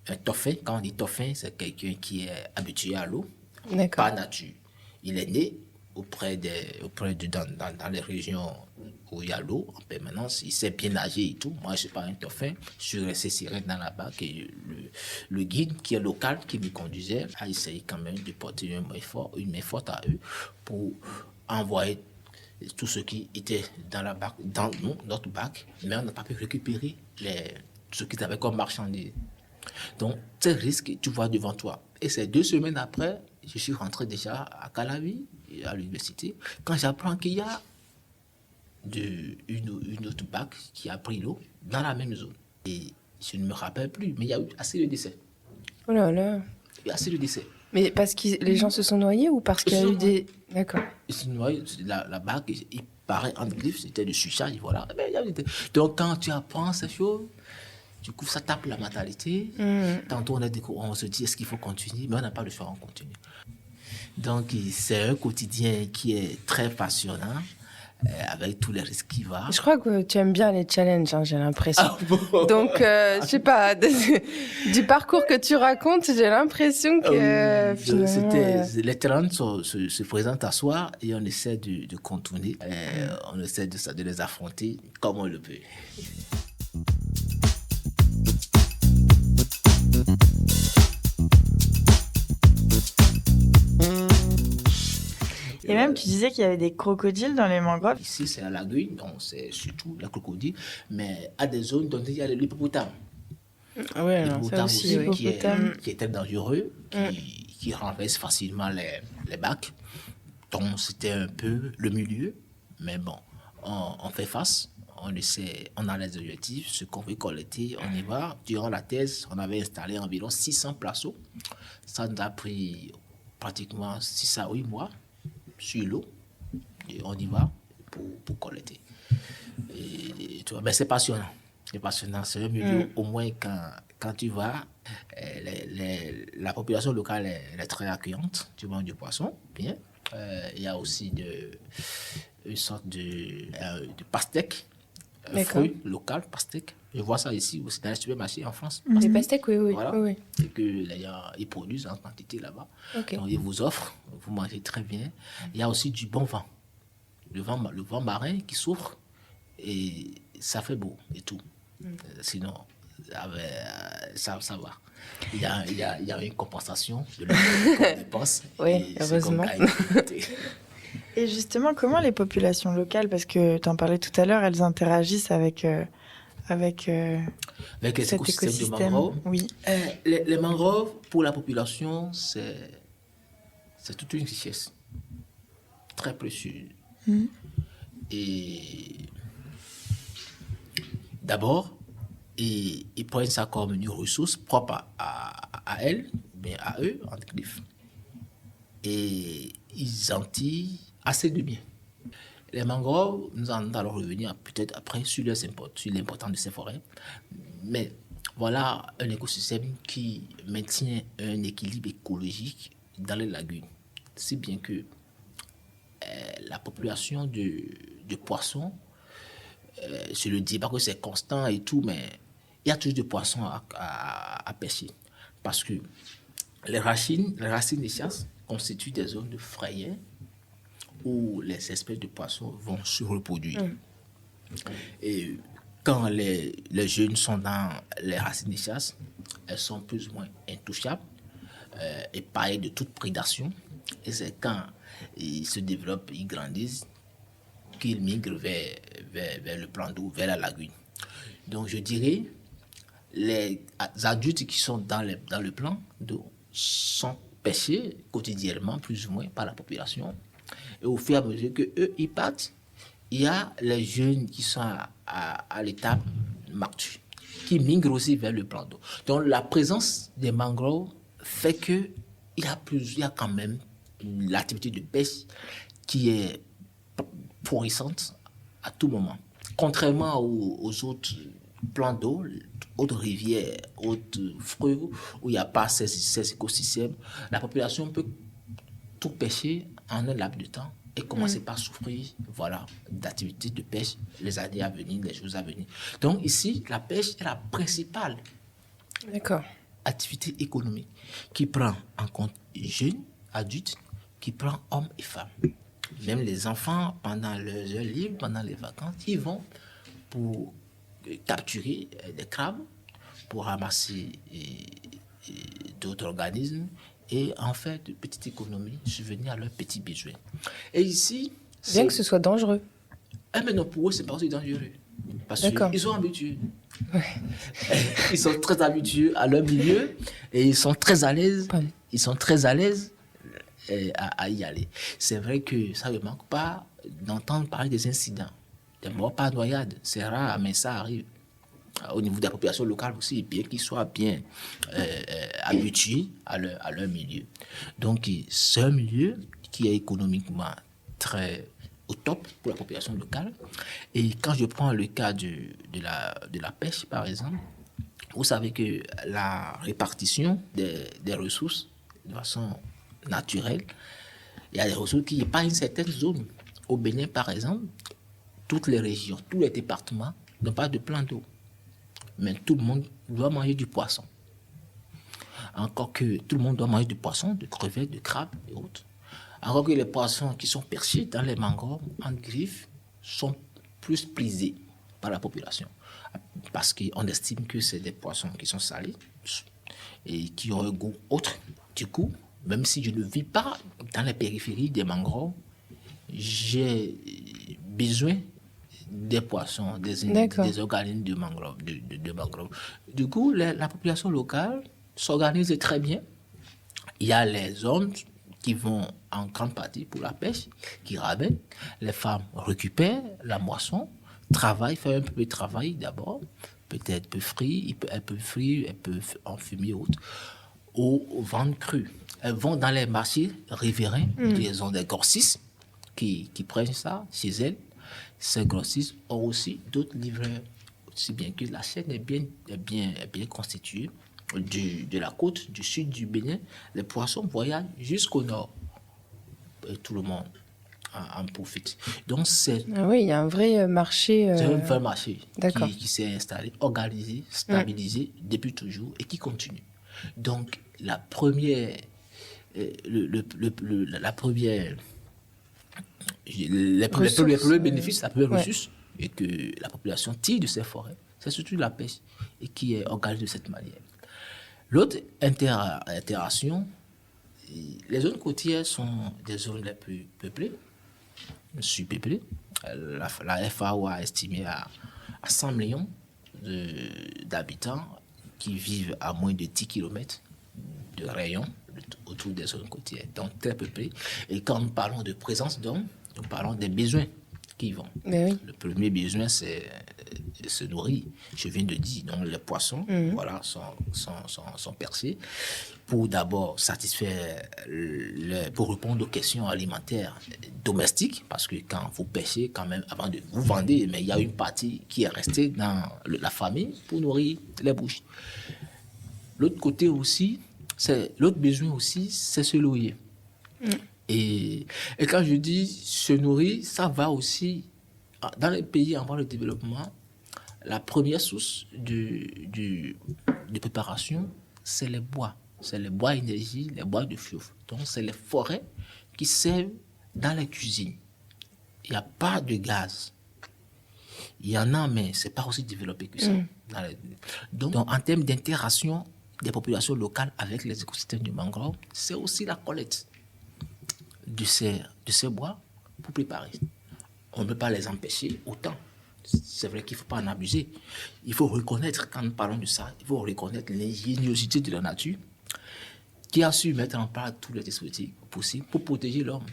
un tofin. Quand on dit tofin, c'est quelqu'un qui est habitué à l'eau, D'accord. pas nature. Il est né dans les régions où il y a l'eau en permanence. Il sait bien nager et tout. Moi, je ne suis pas un tofin. Je suis resté serré dans la barque et le guide qui est local, qui me conduisait, a essayé quand même de porter une main forte à eux pour envoyer tout ce qui était dans la barque, dans notre barque, mais on n'a pas pu récupérer ce qu'ils avaient comme marchandises. Donc, c'est risque, tu vois devant toi. Et c'est 2 semaines après, je suis rentré déjà à Calavi, à l'université, quand j'apprends qu'il y a une autre barque qui a pris l'eau dans la même zone. Et je ne me rappelle plus, mais il y a eu assez de décès. Oh là là. Il y a assez de décès. Mais parce que les gens se sont noyés ou parce qu'il y a eu des... D'accord. Ils se sont noyés, la barque, il paraît en griffe, c'était de surcharge, voilà. Mais il y a eu donc, quand tu apprends ces choses, du coup, ça tape la mentalité. Tantôt, on se dit, est-ce qu'il faut continuer? Mais on n'a pas le choix, on continue. Donc, c'est un quotidien qui est très passionnant, avec tous les risques qui vont. Je crois que tu aimes bien les challenges, hein, j'ai l'impression. Ah bon? Donc, je sais pas, du parcours que tu racontes, j'ai l'impression que finalement... Les challenges se présentent à soi et on essaie de contourner, on essaie de les affronter comme on le peut. Et même, tu disais qu'il y avait des crocodiles dans les mangroves. Ici, c'est la lagune, donc c'est surtout les crocodiles, mais à des zones dont il y a l'hippopotame. Ah ouais, L'hippopotame ça aussi, oui. qui est très dangereux, qui renverse facilement les bacs. Donc, c'était un peu le milieu, mais bon, on fait face. On a les objectifs, ce qu'on veut collecter, on y va. Durant la thèse, on avait installé environ 600 placeaux. Ça nous a pris pratiquement 6 à 8 mois sur l'eau. Et on y va pour collecter. Et, tu vois, ben c'est passionnant. C'est passionnant. C'est un milieu, au moins quand tu vas, la population locale est très accueillante. Tu manges du poisson, bien. Il y a aussi une sorte de pastèque. Un fruit local, pastèque. Je vois ça ici aussi dans les supermarchés en France. Les pastèques, oui. Voilà. Oui. Et qu'ils produisent en quantité là-bas. Okay. Donc, ils vous offrent, vous mangez très bien. Il y a aussi du bon vent. Le vent marin qui souffre et ça fait beau et tout. Sinon, ça va. Il y a une compensation de l'eau qu'on dépense. Oui, heureusement. Et justement, comment les populations locales, parce que tu en parlais tout à l'heure, elles interagissent avec cet écosystème de mangroves. Oui. Les mangroves, pour la population, c'est toute une richesse très précieuse. Et d'abord, ils prennent ça comme une ressource propre à elles, mais à eux, en griffe. Et ils en tirent assez de bien. Les mangroves, nous allons revenir peut-être après sur l'importance de ces forêts. Mais voilà un écosystème qui maintient un équilibre écologique dans les lagunes. Si bien que la population de poissons, je le dis pas que c'est constant et tout, mais il y a toujours des poissons à pêcher. Parce que les racines des chasses constituent des zones de frayère où les espèces de poissons vont se reproduire. Et quand les jeunes sont dans les racines des chasses, elles sont plus ou moins intouchables, épargnées de toute prédation. Et c'est quand ils se développent, ils grandissent, qu'ils migrent vers le plan d'eau, vers la lagune. Donc je dirais, les adultes qui sont dans le plan d'eau sont pêchés quotidiennement, plus ou moins, par la population. Et au fur et à mesure qu'eux, ils partent, il y a les jeunes qui sont à l'étape mature, qui migrent aussi vers le plan d'eau. Donc la présence des mangroves fait qu'il y a quand même l'activité de pêche qui est florissante à tout moment. Contrairement aux autres plans d'eau, autres rivières, autres fleuves, où il n'y a pas ces écosystèmes, la population peut tout pêcher en un laps de temps et commencer par souffrir, voilà, d'activités de pêche les années à venir, les jours à venir. Donc ici, la pêche est la principale activité économique qui prend en compte jeunes, adultes, qui prend hommes et femmes. Même les enfants, pendant leurs heures libres, pendant les vacances, ils vont pour capturer des crabes, pour ramasser d'autres organismes et en faire de petites économies, subvenir à leurs petits besoins. Et ici... Bien que ce soit dangereux. Mais non, pour eux, c'est pas aussi dangereux. Parce qu'ils sont habitués. Ouais. Ils sont très habitués à leur milieu et ils sont très à l'aise. Ils sont très à l'aise à y aller. C'est vrai que ça ne manque pas d'entendre parler des incidents. Des morts par noyade, c'est rare, mais ça arrive. Au niveau de la population locale aussi, bien qu'ils soient bien habitués à leur milieu. Donc, c'est un milieu qui est économiquement très au top pour la population locale. Et quand je prends le cas de la pêche, par exemple, vous savez que la répartition des ressources de façon naturelle, il y a des ressources qui épargnent certaines zones. Au Bénin, par exemple, toutes les régions, tous les départements n'ont pas de plan d'eau. Mais tout le monde doit manger du poisson. Encore que tout le monde doit manger du poisson, de crevettes, de crabes et autres. Alors que les poissons qui sont perchés dans les mangroves, en griffe, sont plus prisés par la population. Parce qu'on estime que c'est des poissons qui sont salés et qui ont un goût autre. Du coup, même si je ne vis pas dans les périphéries des mangroves, j'ai besoin des poissons, des organismes de mangroves. Du coup, la population locale s'organise très bien. Il y a les hommes qui vont en grande partie pour la pêche, qui ramènent. Les femmes récupèrent la moisson, travaillent, font un peu de travail d'abord, peut-être peu frit, elles peuvent enfumer autre, ou vendre cru. Elles vont dans les marchés riverains, ils ont des grossistes qui prennent ça chez elles. Ces grossistes ont aussi d'autres livreurs, aussi bien que la chaîne est bien constituée. De la côte du sud du Bénin, les poissons voyagent jusqu'au nord. Et tout le monde en profite. Donc oui, il y a un vrai marché. C'est un vrai marché qui s'est installé, organisé, stabilisé depuis toujours et qui continue. Donc la première, les premiers bénéfices, la première ressource et que la population tire de ces forêts, c'est surtout la pêche et qui est organisée de cette manière. L'autre interaction, les zones côtières sont des zones les plus peuplées, surpeuplées. La FAO a estimé à 100 millions d'habitants qui vivent à moins de 10 km de rayon autour des zones côtières, donc très peuplées. Et quand nous parlons de présence d'hommes, nous parlons des besoins qui y vont. Oui. Le premier besoin, c'est se nourrir. Je viens de dire, donc les poissons voilà, sont percés pour d'abord satisfaire, pour répondre aux questions alimentaires domestiques, parce que quand vous pêchez, quand même, avant de vous vendre, mais il y a une partie qui est restée dans la famille pour nourrir les bouches. L'autre côté aussi, l'autre besoin aussi, c'est se nourrir. Et quand je dis se nourrir, ça va aussi, dans les pays en voie de développement, la première source de préparation, c'est les bois. C'est les bois énergie, les bois de fiouf. Donc, c'est les forêts qui servent dans les cuisines. Il n'y a pas de gaz. Il y en a, mais ce n'est pas aussi développé que ça. Donc, en termes d'interaction des populations locales avec les écosystèmes de mangrove, c'est aussi la collecte de ces bois pour préparer. On ne peut pas les empêcher autant. C'est vrai qu'il ne faut pas en abuser. Il faut reconnaître, quand nous parlons de ça, il faut reconnaître l'ingéniosité de la nature qui a su mettre en place tous les dispositifs possibles pour protéger l'homme.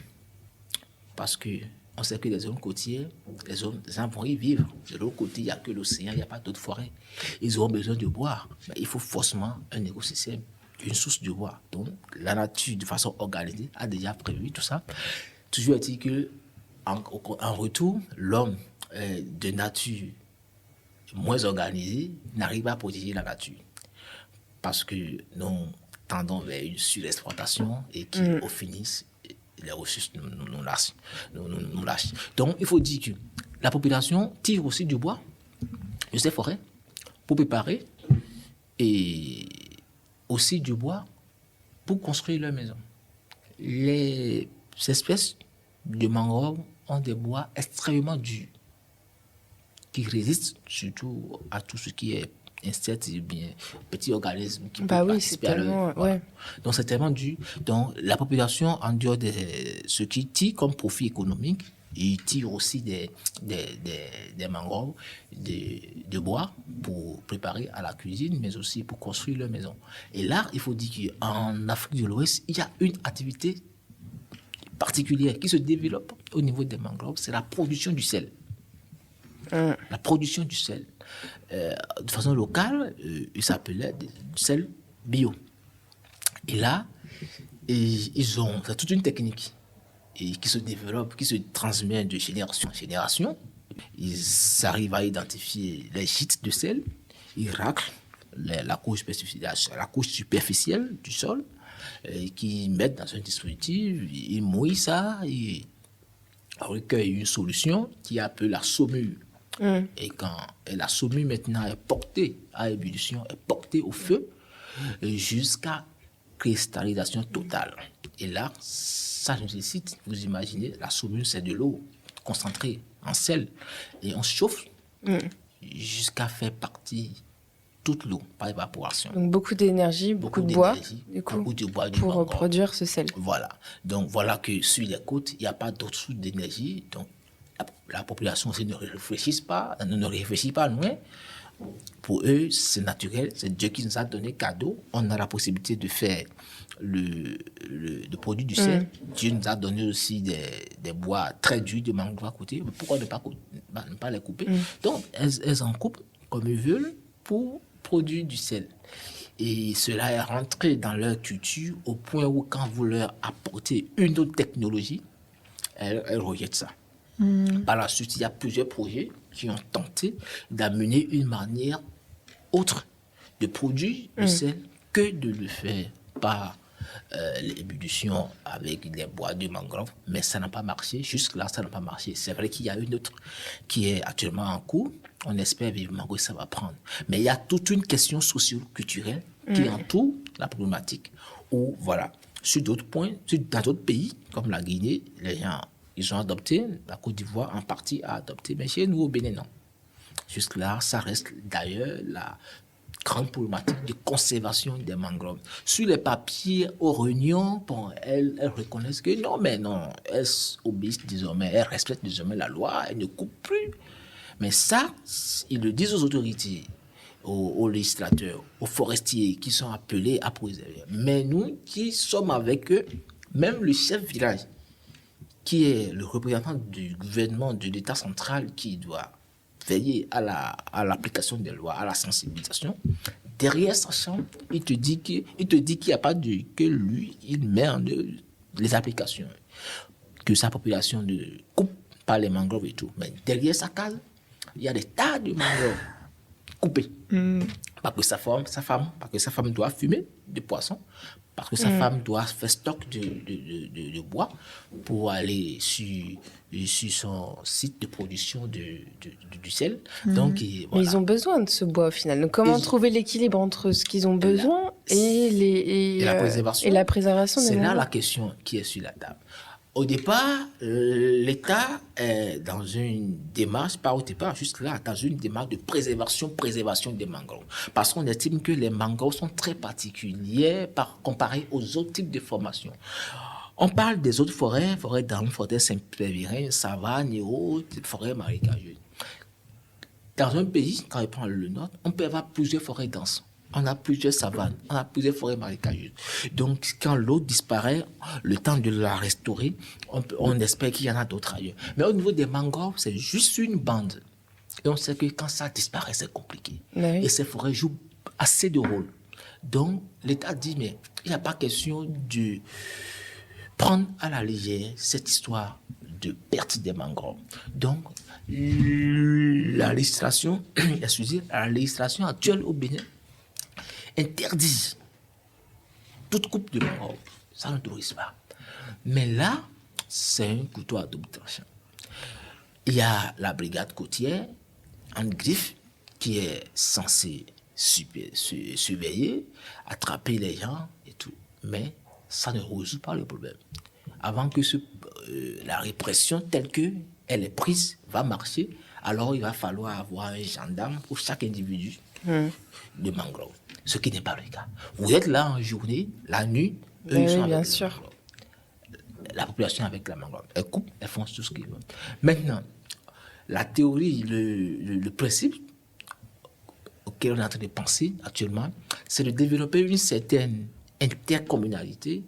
parce qu'on sait que les zones côtières, les gens vont y vivre. De l'autre côté, il n'y a que l'océan, il n'y a pas d'autres forêts. Ils auront besoin de bois. Mais il faut forcément un écosystème, une source de bois. Donc, la nature, de façon organisée, a déjà prévu tout ça. Toujours est-il qu'en retour, l'homme de nature moins organisée n'arrive pas à protéger la nature. Parce que nous tendons vers une surexploitation et qui, au finish, les ressources nous lâchent. Donc, il faut dire que la population tire aussi du bois de ces forêts pour préparer et aussi du bois pour construire leur maison. Les espèces de mangroves ont des bois extrêmement durs qui résistent surtout à tout ce qui est insectes et bien petits organismes qui peuvent participer à leur... Voilà. Donc c'est tellement dur. Donc la population, en dehors de ce qui tire comme profit économique, ils tirent aussi des mangroves, de bois pour préparer à la cuisine, mais aussi pour construire leur maison. Et là, il faut dire qu'en Afrique de l'Ouest, il y a une activité particulière qui se développe au niveau des mangroves, c'est la production du sel. La production du sel. De façon locale, il s'appelait du sel bio. Et là, c'est toute une technique qui se développe, qui se transmet de génération en génération. Ils arrivent à identifier les gîtes de sel, ils raclent la couche superficielle du sol, qui mettent dans un dispositif, ils mouillent ça, ils recueillent une solution qui appelle la saumure. Et quand la saumure maintenant est portée à ébullition, est portée au feu jusqu'à cristallisation totale. Et là, ça nécessite, vous imaginez, la saumure c'est de l'eau concentrée en sel et on chauffe jusqu'à faire partir toute l'eau par évaporation. Donc beaucoup d'énergie, beaucoup de bois, beaucoup de bois pour produire ce sel. Voilà. Donc voilà que sur les côtes, il n'y a pas d'autre source d'énergie. Donc la population aussi ne réfléchit pas loin. Pour eux, c'est naturel, c'est Dieu qui nous a donné cadeau. On a la possibilité de faire le produit du sel. Dieu nous a donné aussi des bois très durs de mangrove à côté. Pourquoi ne pas les couper? Donc, elles en coupent comme ils veulent pour produire du sel. Et cela est rentré dans leur culture au point où quand vous leur apportez une autre technologie, elles rejettent ça. Par la suite, il y a plusieurs projets qui ont tenté d'amener une manière autre de produire le sel que de le faire par l'ébullition avec des bois de mangrove, mais ça n'a pas marché. Jusque-là, ça n'a pas marché. C'est vrai qu'il y a une autre qui est actuellement en cours. On espère vivement que ça va prendre. Mais il y a toute une question socio-culturelle qui entoure la problématique. Où, voilà, sur d'autres points, dans d'autres pays, comme la Guinée, les gens, ils ont adopté, la Côte d'Ivoire en partie a adopté, mais chez nous au Bénin, non. Jusque-là, ça reste d'ailleurs la grande problématique de conservation des mangroves. Sur les papiers, aux réunions, bon, elles reconnaissent que non, mais non, elles obéissent désormais, elles respectent désormais la loi, elles ne coupent plus. Mais ça, ils le disent aux autorités, aux législateurs, aux forestiers qui sont appelés à préserver. Mais nous qui sommes avec eux, même le chef village, qui est le représentant du gouvernement de l'État central qui doit veiller à l'application des lois, à la sensibilisation, derrière sa chambre, il te dit qu'il n'y a pas de... que lui, il met en œuvre les applications. Que sa population ne coupe pas les mangroves et tout. Mais derrière sa case, il y a des tas de mangroves coupés. Parce que sa femme doit fumer du poisson, parce que sa femme doit faire stock de bois pour aller sur son site de production du sel. Donc, voilà. Mais ils ont besoin de ce bois au final. Donc, comment trouver l'équilibre entre ce qu'ils ont besoin et la préservation des C'est là mangroves. la question qui est sur la table. Au départ, l'État est dans une démarche, pas au départ, juste là, dans une démarche de préservation des mangroves. Parce qu'on estime que les mangroves sont très particulières comparées aux autres types de formations. On parle des autres forêts d'Armes, forêts Saint-Péverin, Savane et autres, forêts marécageuses. Dans un pays, quand on prend le nord, on peut avoir plusieurs forêts denses. on a plusieurs savanes, on a plusieurs forêts marécageuses. Donc, quand l'eau disparaît, le temps de la restaurer, on espère qu'il y en a d'autres ailleurs. Mais au niveau des mangroves, c'est juste une bande. Et on sait que quand ça disparaît, c'est compliqué. Oui. Et ces forêts jouent assez de rôle. Donc, l'État dit, mais il n'y a pas question de prendre à la légère cette histoire de perte des mangroves. Donc, la législation, la législation actuelle au Bénin interdit toute coupe de mangrove. Ça n'autorise pas. Mais là, c'est un couteau à double tranchant. Il y a la brigade côtière en griffe qui est censée surveiller, attraper les gens et tout. Mais ça ne résout pas le problème. Avant que la répression telle qu'elle est prise va marcher, alors il va falloir avoir un gendarme pour chaque individu de mangrove. Ce qui n'est pas le cas. Vous êtes là en journée, la nuit, eux, ils sont bien avec sûr. les mangroves. La population avec la mangrove. Elles coupent, elles font tout ce qu'ils veulent. Maintenant, la théorie, le principe auquel on est en train de penser actuellement, c'est de développer une certaine intercommunalité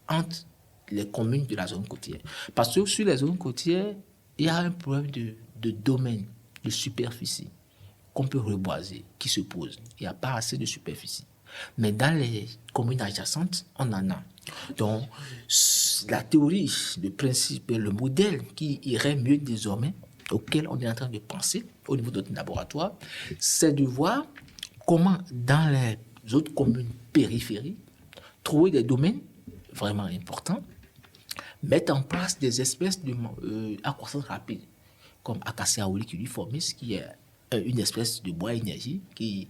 entre les communes de la zone côtière. Parce que sur les zones côtières, il y a un problème de domaine, de superficie qu'on peut reboiser, qui se pose. Il n'y a pas assez de superficie. Mais dans les communes adjacentes, on en a. Donc, la théorie, le principe, le modèle qui irait mieux désormais, auquel on est en train de penser au niveau de notre laboratoire, c'est de voir comment dans les autres communes périphériques, trouver des domaines vraiment importants, mettre en place des espèces à croissance rapide, comme Acacia auriculae qui est une espèce de bois à énergie qui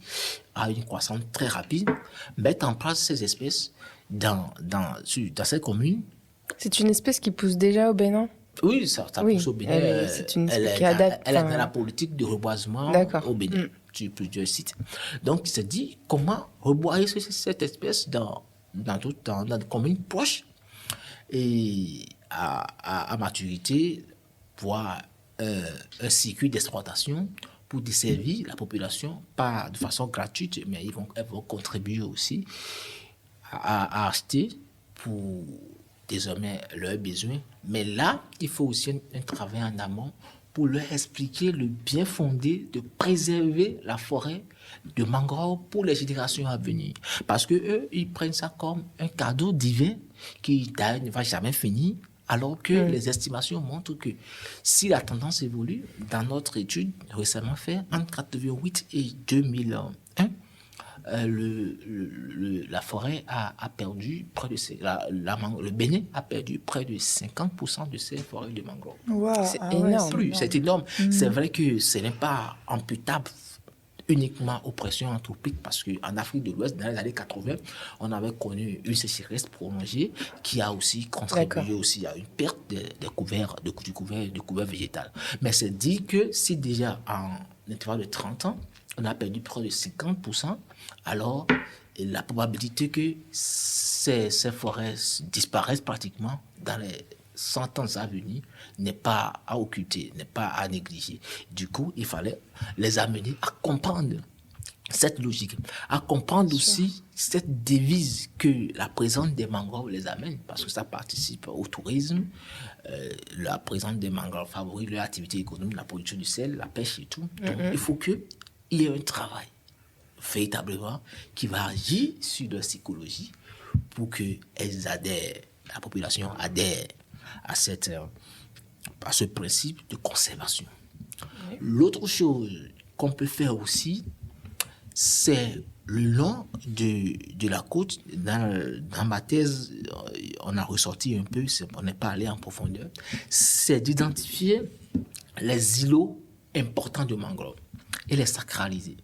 a une croissance très rapide, mettre en place ces espèces dans ces communes. C'est une espèce qui pousse déjà au Bénin? Oui, ça pousse au Bénin. C'est une espèce qui adapte. Elle est dans la politique de reboisement au Bénin, sur plusieurs sites. Donc, il s'est dit comment reboiser cette espèce dans des communes proches et à maturité, voire un circuit d'exploitation pour desservir la population, pas de façon gratuite, mais elles vont contribuer aussi à acheter pour désormais leurs besoins. Mais là, il faut aussi un travail en amont pour leur expliquer le bien fondé de préserver la forêt de mangrove pour les générations à venir. Parce que eux, ils prennent ça comme un cadeau divin qui d'ailleurs ne va jamais finir, alors que les estimations montrent que si la tendance évolue, dans notre étude récemment faite, entre 88 et 2001, la forêt a perdu près de le Bénin a perdu près de 50% de ses forêts de mangrove. Wow, c'est énorme. C'est énorme. C'est vrai que ce n'est pas imputable uniquement aux pressions anthropiques, parce qu'en Afrique de l'Ouest, dans les années 80, on avait connu une sécheresse prolongée qui a aussi contribué aussi à une perte du couvert végétal. Mais c'est dit que si déjà en intervalle de 30 ans, on a perdu près de 50%, alors la probabilité que ces forêts disparaissent pratiquement dans les 100 ans à venir n'est pas à occulter, n'est pas à négliger. Du coup, il fallait les amener à comprendre cette logique, à comprendre aussi cette devise que la présence des mangroves les amène, parce que ça participe au tourisme. La présence des mangroves favorise leur activité économique, la production du sel, la pêche et tout. Donc, il faut qu'il y ait un travail véritablement qui va agir sur leur psychologie pour que la population adhère à ce principe de conservation. L'autre chose qu'on peut faire aussi, c'est le long de la côte. Dans ma thèse, on a ressorti un peu, on n'est pas allé en profondeur, c'est d'identifier les îlots importants de mangroves et les sacraliser.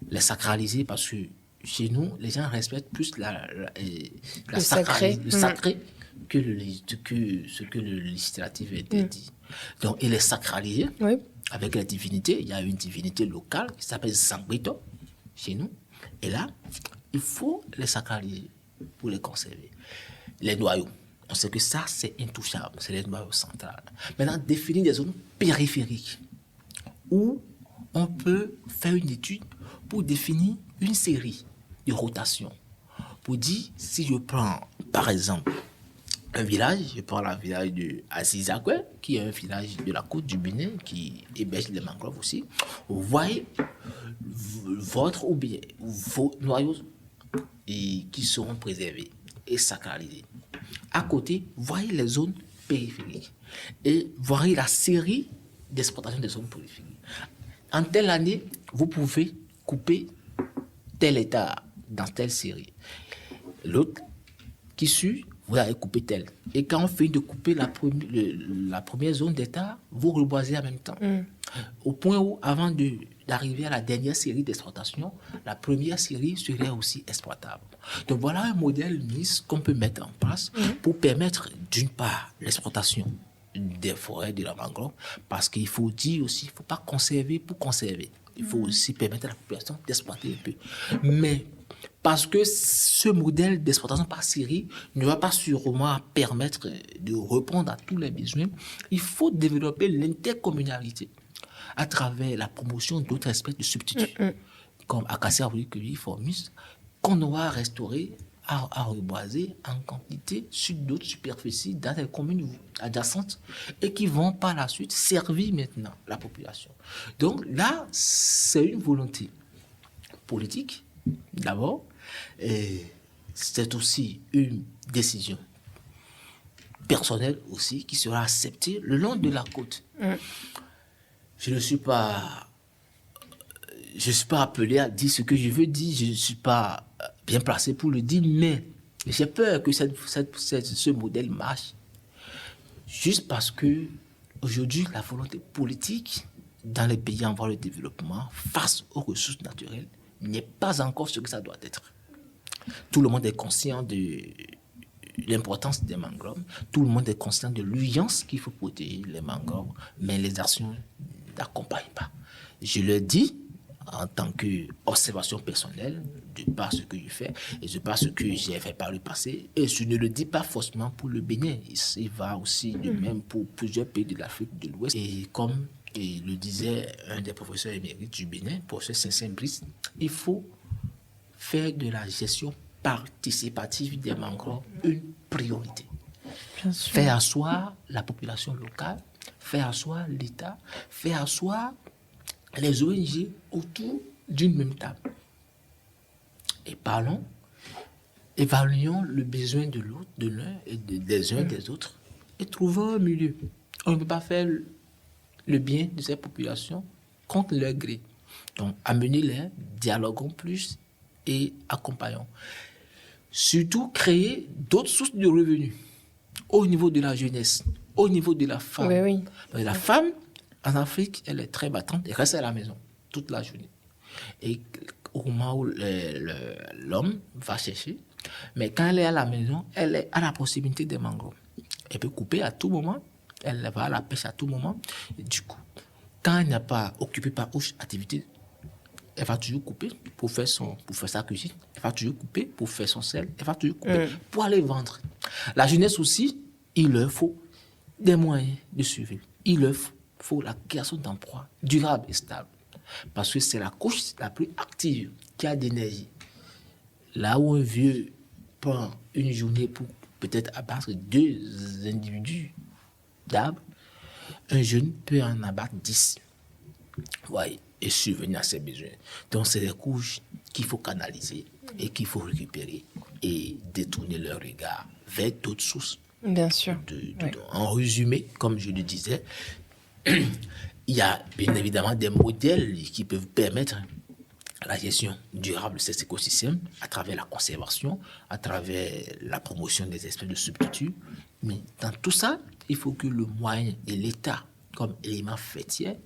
Les sacraliser parce que chez nous, les gens respectent plus le sacré que ce que le législatif interdit. Donc, il est sacralisé avec la divinité. Il y a une divinité locale qui s'appelle Sangbito chez nous. Et là, il faut les sacraliser pour les conserver. Les noyaux. On sait que ça, c'est intouchable. C'est les noyaux centrales. Maintenant, définir des zones périphériques où on peut faire une étude pour définir une série de rotations. Pour dire, si je prends, par exemple, un village, je prends le village de Azizakwe, qui est un village de la côte du Bénin, qui héberge les mangroves aussi. Vous voyez votre ou bien vos noyaux qui seront préservés et sacralisés. À côté, vous voyez les zones périphériques et voyez la série d'exploitation des zones périphériques. En telle année, vous pouvez couper tel hectare dans telle série. L'autre qui suit, vous allez couper tel. Et quand on finit de couper la première zone d'hectare, vous reboisez en même temps. Au point où, avant d'arriver à la dernière série d'exploitation, la première série serait aussi exploitable. Donc voilà un modèle mixte qu'on peut mettre en place pour permettre, d'une part, l'exploitation des forêts de la mangrove, parce qu'il faut dire aussi, il ne faut pas conserver pour conserver. Il faut aussi permettre à la population d'exploiter un peu. Mais parce que ce modèle d'exploitation par série ne va pas sûrement permettre de répondre à tous les besoins, il faut développer l'intercommunalité à travers la promotion d'autres espèces de substituts, comme Acacia auriculiformis, qu'on aura restauré à reboiser en quantité sur d'autres superficies dans les communes adjacentes et qui vont par la suite servir maintenant la population. Donc là, c'est une volonté politique d'abord, et c'est aussi une décision personnelle aussi qui sera acceptée le long de la côte. Je ne suis pas appelé à dire ce que je veux dire, je ne suis pas bien placé pour le dire, mais j'ai peur que ce modèle marche juste parce que aujourd'hui la volonté politique dans les pays en voie de développement face aux ressources naturelles n'est pas encore ce que ça doit être. Tout le monde est conscient de l'importance des mangroves, tout le monde est conscient de l'urgence qu'il faut protéger les mangroves, mais les actions n'accompagnent pas. Je le dis en tant qu'observation personnelle, de par ce que je fais et de par ce que j'ai fait par le passé, et je ne le dis pas forcément pour le Bénin, il va aussi de même pour plusieurs pays de l'Afrique de l'Ouest. Et comme le disait un des professeurs émérites du Bénin, professeur Saint-Brice, il faut faire de la gestion participative des mangroves une priorité. Faire asseoir la population locale, faire asseoir l'État, faire asseoir les ONG autour d'une même table. Et évaluons le besoin de l'autre, de l'un et des uns des autres, et trouvons un milieu. On ne peut pas faire le bien de ces populations contre leur gré. Donc, amenez-les, dialoguons plus et accompagnons. Surtout, créer d'autres sources de revenus au niveau de la jeunesse, au niveau de la femme. Oui. La femme, en Afrique, elle est très battante et reste à la maison toute la journée. Et au moment où l'homme va chercher, mais quand elle est à la maison, elle est à la proximité des mangroves. Elle peut couper à tout moment, elle va à la pêche à tout moment. Et du coup, quand elle n'est pas occupée par autre activité, elle va toujours couper pour faire sa cuisine. Elle va toujours couper pour faire son sel. Elle va toujours couper pour aller vendre. La jeunesse aussi, il leur faut des moyens de suivre. Il leur faut la création d'emplois durables et stables. Parce que c'est la couche la plus active qui a d'énergie. Là où un vieux prend une journée pour peut-être abattre 2 individus d'arbres, un jeune peut en abattre 10. Ouais, et subvenir à ses besoins. Donc, c'est des couches qu'il faut canaliser et qu'il faut récupérer et détourner leur regard vers d'autres sources. Bien sûr. En résumé, comme je le disais, il y a bien évidemment des modèles qui peuvent permettre la gestion durable de ces écosystèmes à travers la conservation, à travers la promotion des espèces de substituts. Mais dans tout ça, il faut que le moyen et l'État, comme élément fêtier,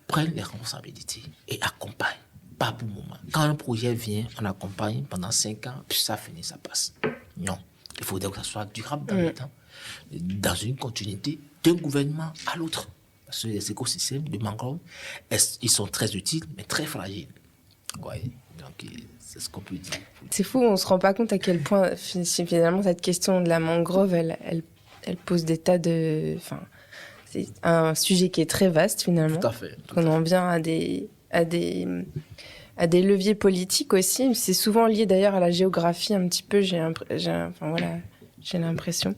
prennent les responsabilités et accompagnent. Pas pour le moment. Quand un projet vient, on accompagne pendant 5 ans, puis ça finit, ça passe. Non. Il faudrait que ça soit durable dans le temps, dans une continuité d'un gouvernement à l'autre. Parce que les écosystèmes de mangroves, ils sont très utiles, mais très fragiles. Ouais. Donc, c'est ce qu'on peut dire. C'est fou, on ne se rend pas compte à quel point, finalement, cette question de la mangrove, elle pose des tas de... Enfin, c'est un sujet qui est très vaste, finalement. Tout à fait. On en vient à des à des leviers politiques aussi. C'est souvent lié d'ailleurs à la géographie un petit peu, j'ai l'impression.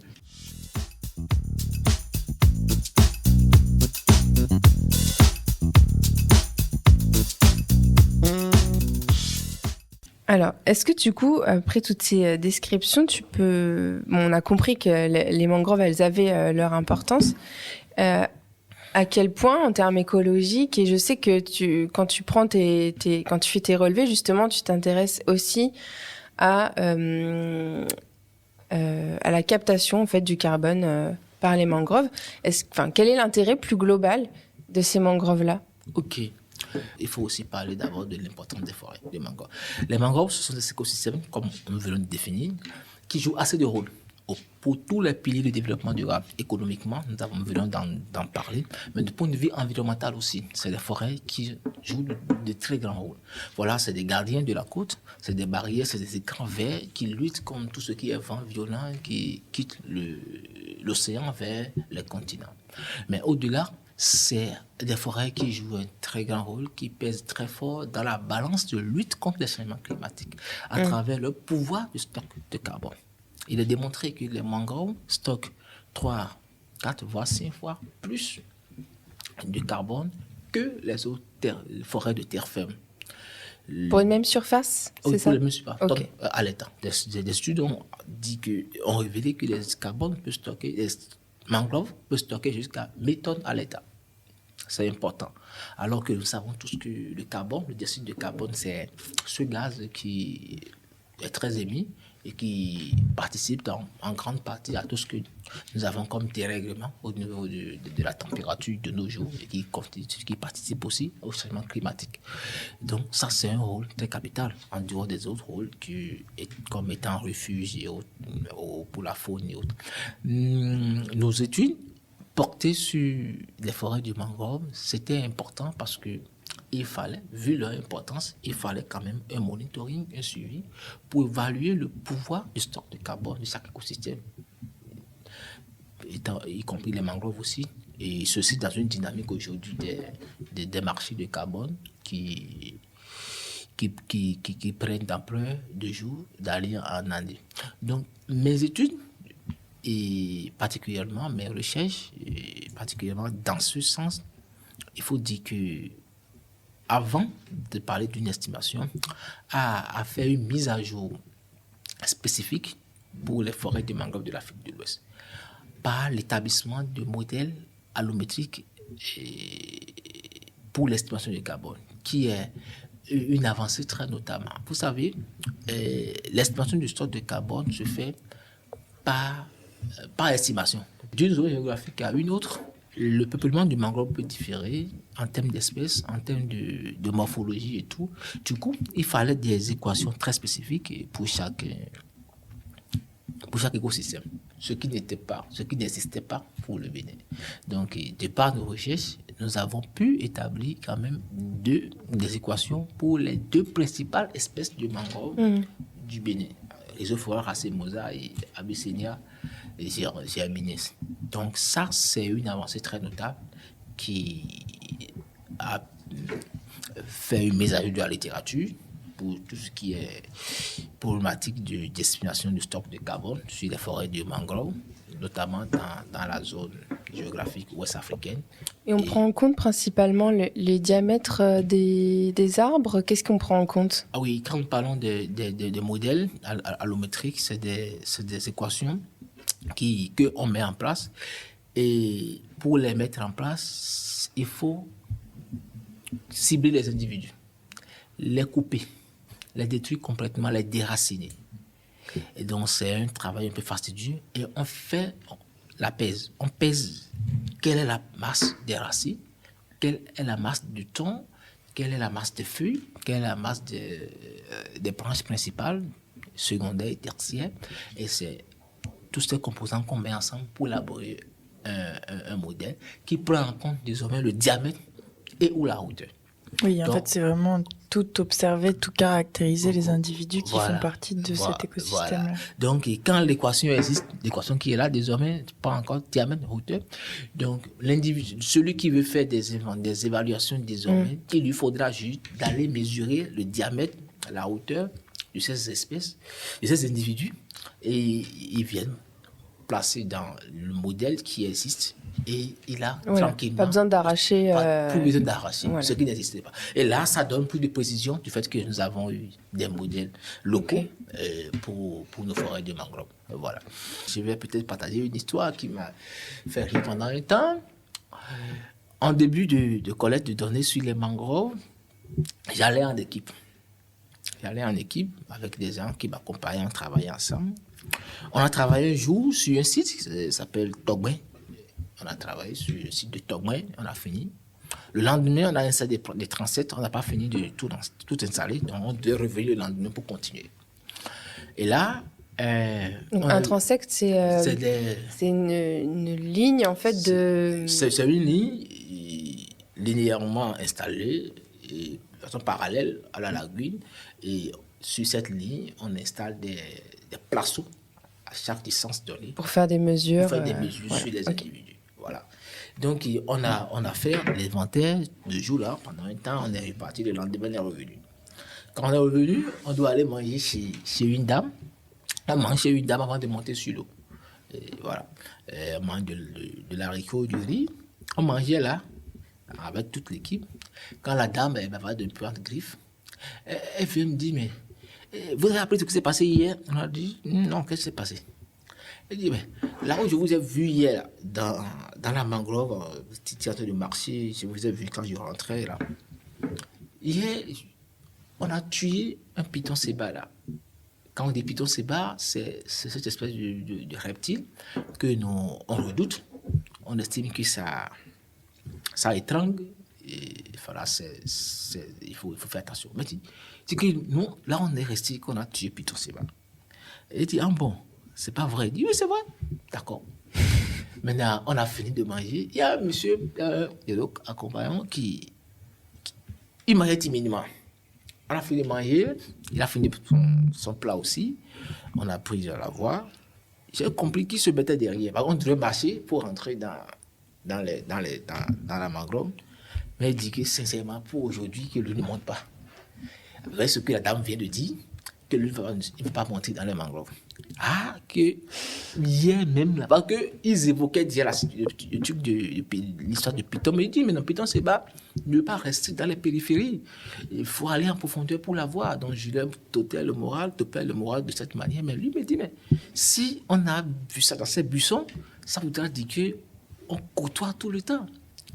Alors, est-ce que du coup, après toutes ces descriptions, on a compris que les mangroves, elles avaient leur importance. À quel point, en termes écologiques, et je sais que quand tu fais tes relevés, justement, tu t'intéresses aussi à la captation, en fait, du carbone par les mangroves. Quel est l'intérêt plus global de ces mangroves-là? Ok. Il faut aussi parler d'abord de l'importance des forêts, des mangroves. Les mangroves, ce sont des écosystèmes, comme nous venons de définir, qui jouent assez de rôles pour tous les piliers du développement durable. Économiquement, nous venons d'en parler, mais du point de vue environnemental aussi. C'est des forêts qui jouent de très grands rôles. Voilà, c'est des gardiens de la côte, c'est des barrières, c'est des écrans verts qui luttent contre tout ce qui est vent violent, qui quitte l'océan vers les continents. Mais au-delà, c'est des forêts qui jouent un très grand rôle, qui pèsent très fort dans la balance de lutte contre les changements climatiques à travers le pouvoir du stock de carbone. Il est démontré que les mangroves stockent 3, 4, voire 5 fois plus de carbone que les autres forêts de terre ferme. Pour une même surface, c'est ça? Pour les mêmes surfaces, okay. À l'état. Des études ont révélé que les mangroves peuvent stocker jusqu'à 1000 tonnes à l'état. C'est important. Alors que nous savons tous que le carbone, le dioxyde de carbone, c'est ce gaz qui est très émis et qui participe en grande partie à tout ce que nous avons comme dérèglement au niveau de la température de nos jours et qui participe aussi au changement climatique. Donc ça, c'est un rôle très capital, en dehors des autres rôles comme étant refuge et autres, pour la faune et autres. Nos études portées sur les forêts du mangrove, c'était important parce que il fallait, vu leur importance, il fallait quand même un monitoring, un suivi pour évaluer le pouvoir du stock de carbone de chaque écosystème, y compris les mangroves aussi. Et ceci dans une dynamique aujourd'hui des marchés de carbone qui prennent d'ampleur de jour, d'année en année. Donc, mes études, et particulièrement mes recherches, et particulièrement dans ce sens, il faut dire que avant de parler d'une estimation, à faire une mise à jour spécifique pour les forêts de mangrove de l'Afrique de l'Ouest par l'établissement de modèles allométriques pour l'estimation du carbone, qui est une avancée très notable. Vous savez, l'estimation du stock de carbone se fait par estimation. D'une zone géographique à une autre, le peuplement du mangrove peut différer en termes d'espèces, en termes de morphologie et tout. Du coup, il fallait des équations très spécifiques pour chaque écosystème, ce qui n'existait pas pour le Bénin. Donc, de par nos recherches, nous avons pu établir quand même des équations pour les 2 principales espèces de mangrove du Bénin. Rhizophora racemosa et Abyssinia germinis. Donc ça, c'est une avancée très notable qui a fait une mise à jour de la littérature pour tout ce qui est problématique de destination du stock de carbone sur les forêts de mangrove, notamment dans la zone géographique ouest africaine. Et on prend en compte principalement les diamètres des arbres. Qu'est-ce qu'on prend en compte? Ah oui, quand nous parlons des modèles allométriques, c'est des équations qu'on met en place. Et pour les mettre en place, il faut cibler les individus, les couper, les détruire complètement, les déraciner. Et donc, c'est un travail un peu fastidieux. Et on pèse quelle est la masse des racines, quelle est la masse du tronc, quelle est la masse des feuilles, quelle est la masse des branches principales, secondaires et tertiaires. Et c'est tous ces composants qu'on met ensemble pour élaborer un modèle qui prend en compte désormais le diamètre et ou la hauteur. Oui, en fait, c'est vraiment tout observer, tout caractériser les individus qui Voilà. font partie de Voilà. cet écosystème-là. Voilà. Donc, et quand l'équation existe, l'équation qui est là désormais, pas encore diamètre, hauteur, donc l'individu, celui qui veut faire des évaluations désormais, il lui faudra juste d'aller mesurer le diamètre, la hauteur de ces espèces, de ces individus, et ils viennent placer dans le modèle qui existe. Et il a Voilà. tranquillement... Pas besoin d'arracher. Plus besoin d'arracher, voilà. ce qui n'existait pas. Et là, ça donne plus de précision du fait que nous avons eu des modèles locaux pour nos forêts de mangrove. Voilà. Je vais peut-être partager une histoire qui m'a fait rire pendant un temps. En début de collecte de données sur les mangroves, j'allais en équipe. J'allais en équipe avec des gens qui m'accompagnaient, on travaillait ensemble. On a travaillé un jour sur un site qui s'appelle Togben. On a travaillé sur le site de Togben, on a fini. Le lendemain, on a installé des transects, on n'a pas fini de tout installer, donc on devait revenir le lendemain pour continuer. Et là... Donc, un transect, c'est une ligne, en fait, de... C'est une ligne linéairement installée, et de façon parallèle à la lagune. Et sur cette ligne, on installe des placeaux à chaque distance donnée. Pour faire des mesures. Pour faire des mesures sur les individus. Voilà. Donc, on a fait l'inventaire de jour-là. Pendant un temps, on est reparti. Le lendemain, on est revenu. Quand on est revenu, on doit aller manger chez une dame. On mange chez une dame avant de monter sur l'eau. Et voilà. On mange de l'haricot, du riz. On mangeait là, avec toute l'équipe. Quand la dame, elle va de prendre griffe, elle vient me dire, mais vous avez appris ce qui s'est passé hier? On a dit, non, qu'est-ce qui s'est passé? Elle dit, mais là où je vous ai vu hier, dans la mangrove, petit théâtre de marché, je vous ai vu quand je rentrais là. Hier, on a tué un python séba là. Quand on dit python séba, c'est cette espèce de reptile que on redoute. On estime que ça étrangle. Et voilà, il faut faire attention. Mais c'est que nous, là, on est resté qu'on a tué python séba. Elle dit, ah bon, c'est pas vrai. Il dit, oui, c'est vrai. D'accord. Maintenant, on a fini de manger. Il y a un monsieur, donc, accompagnant, il mangeait timidement. On a fini de manger. Il a fini son plat aussi. On a pris la voie. J'ai compris qu'il se mettait derrière. On devait marcher pour rentrer dans la mangrove. Mais il dit que, sincèrement, pour aujourd'hui, que lui ne monte pas. Avec ce que la dame vient de dire, que lui ne va pas monter dans les mangroves. Ah, que hier même là-bas, qu'ils évoquaient déjà l'histoire de python. Mais il dit, mais non, python, c'est bas. Ne pas rester dans les périphéries. Il faut aller en profondeur pour la voir. Donc, je lui ai topé le moral de cette manière. Mais lui me dit, mais si on a vu ça dans ces buissons, ça voudra dire qu'on côtoie tout le temps.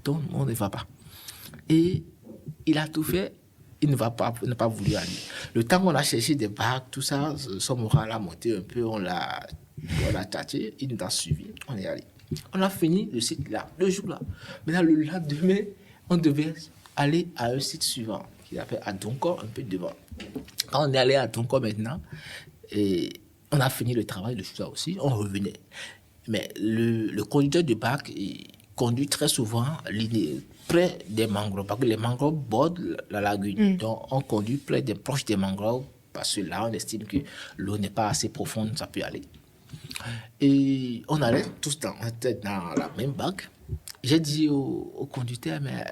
Donc, on ne va pas. Et il a tout fait. Il n'a pas voulu aller. Le temps qu'on a cherché des bagues, tout ça, son moral a monté un peu, on l'a tâté, il nous a suivi, on est allé. On a fini le site là, le jour là. Maintenant, le lendemain, on devait aller à un site suivant, qui s'appelle Adonko, un peu devant. Quand on est allé à Adonko maintenant, et on a fini le travail le jour là aussi, on revenait. Mais le conducteur de bac, il conduit très souvent près des mangroves, parce que les mangroves bordent la lagune. Donc, on conduit proche des mangroves, parce que là, on estime que l'eau n'est pas assez profonde, ça peut aller. Et on allait tous dans la même bague. J'ai dit au conducteur, mais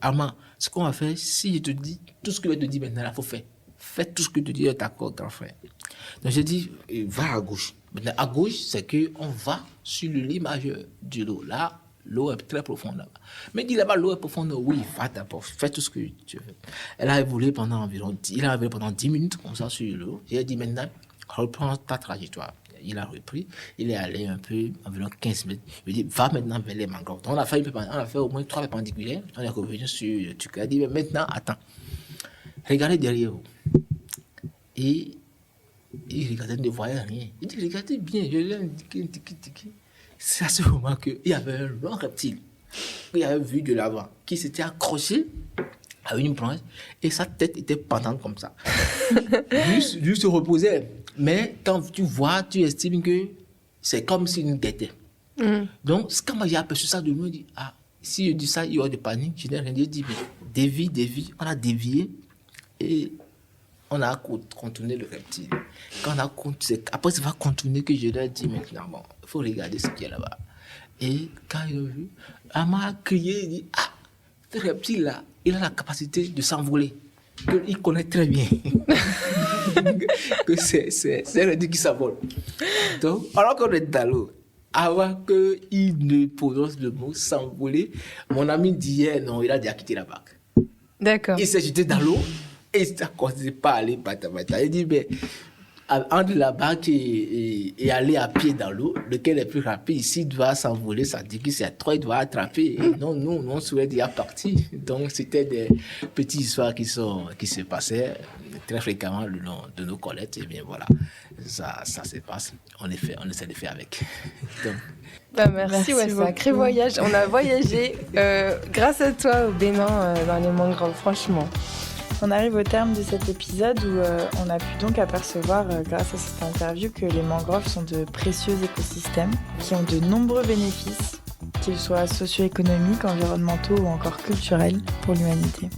Armand, ce qu'on va faire, si je te dis tout ce que je te dis maintenant, il faut faire. Fais tout ce que je te dis, d'accord, grand frère. Donc, j'ai dit, va à gauche. Maintenant, à gauche, c'est qu'on va sur le lit majeur de l'eau. Là, l'eau est très profonde là-bas. Mais dit là-bas, l'eau est profonde. Oui, va d'abord, fais tout ce que tu veux. Il a évolué pendant 10 minutes comme ça sur l'eau. J'ai dit maintenant, reprends ta trajectoire. Il a repris, il est allé un peu, environ 15 minutes. Il dit, va maintenant vers les mangroves. Donc on a fait au moins 3 perpendiculaires. On est revenu sur le truc. Il a dit, mais maintenant, attends. Regardez derrière vous. Et il regardait, il ne voyait rien. Il dit, regardez bien, je l'ai indiqué. C'est à ce moment qu'il y avait un long reptile qu'il avait vu de l'avant, qui s'était accroché à une branche et sa tête était pendante comme ça. Lui se reposait. Mais quand tu vois, tu estimes que c'est comme s'il nous guettait. Donc, quand moi j'ai aperçu ça de moi, je dis, ah, si je dis ça, il y aura de panique. Je n'ai rien dit, mais dévie. On a dévié et on a contourné le reptile. Quand on a après, ça va contourner que je leur dis maintenant, bon, il faut regarder ce qu'il y a là-bas. Et quand ils ont vu, Ama a crié, il dit, ah, ce reptile-là, il a la capacité de s'envoler. Il connaît très bien que c'est un reptile qui s'envole. Donc, alors qu'on est dans l'eau, avant qu'il ne prononce le mot s'envoler, mon ami d'hier, non, il a déjà quitté la barque. D'accord. Il s'est jeté dans l'eau et il n'a continué pas à aller bata. Il dit, mais entre la barque et aller à pied dans l'eau, lequel est plus rapide? Ici, il doit s'envoler, ça dit que c'est toi, il doit attraper. Et non, nous, on serait déjà parti. Donc, c'était des petites histoires qui se passaient très fréquemment le long de nos collectes. Et bien voilà, ça se passe. On essaie de faire avec. Donc, merci, ouais, c'est un sacré voyage. On a voyagé grâce à toi au Bénin dans les mangroves, franchement. On arrive au terme de cet épisode où on a pu donc apercevoir, grâce à cette interview, que les mangroves sont de précieux écosystèmes qui ont de nombreux bénéfices, qu'ils soient socio-économiques, environnementaux ou encore culturels pour l'humanité.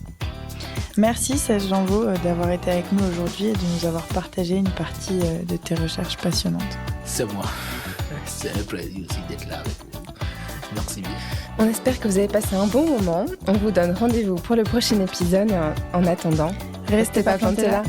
Merci Serge Janvaux d'avoir été avec nous aujourd'hui et de nous avoir partagé une partie de tes recherches passionnantes. C'est moi. C'est un plaisir aussi d'être là avec vous. Merci bien. On espère que vous avez passé un bon moment. On vous donne rendez-vous pour le prochain épisode. En attendant, restez pas plantés là.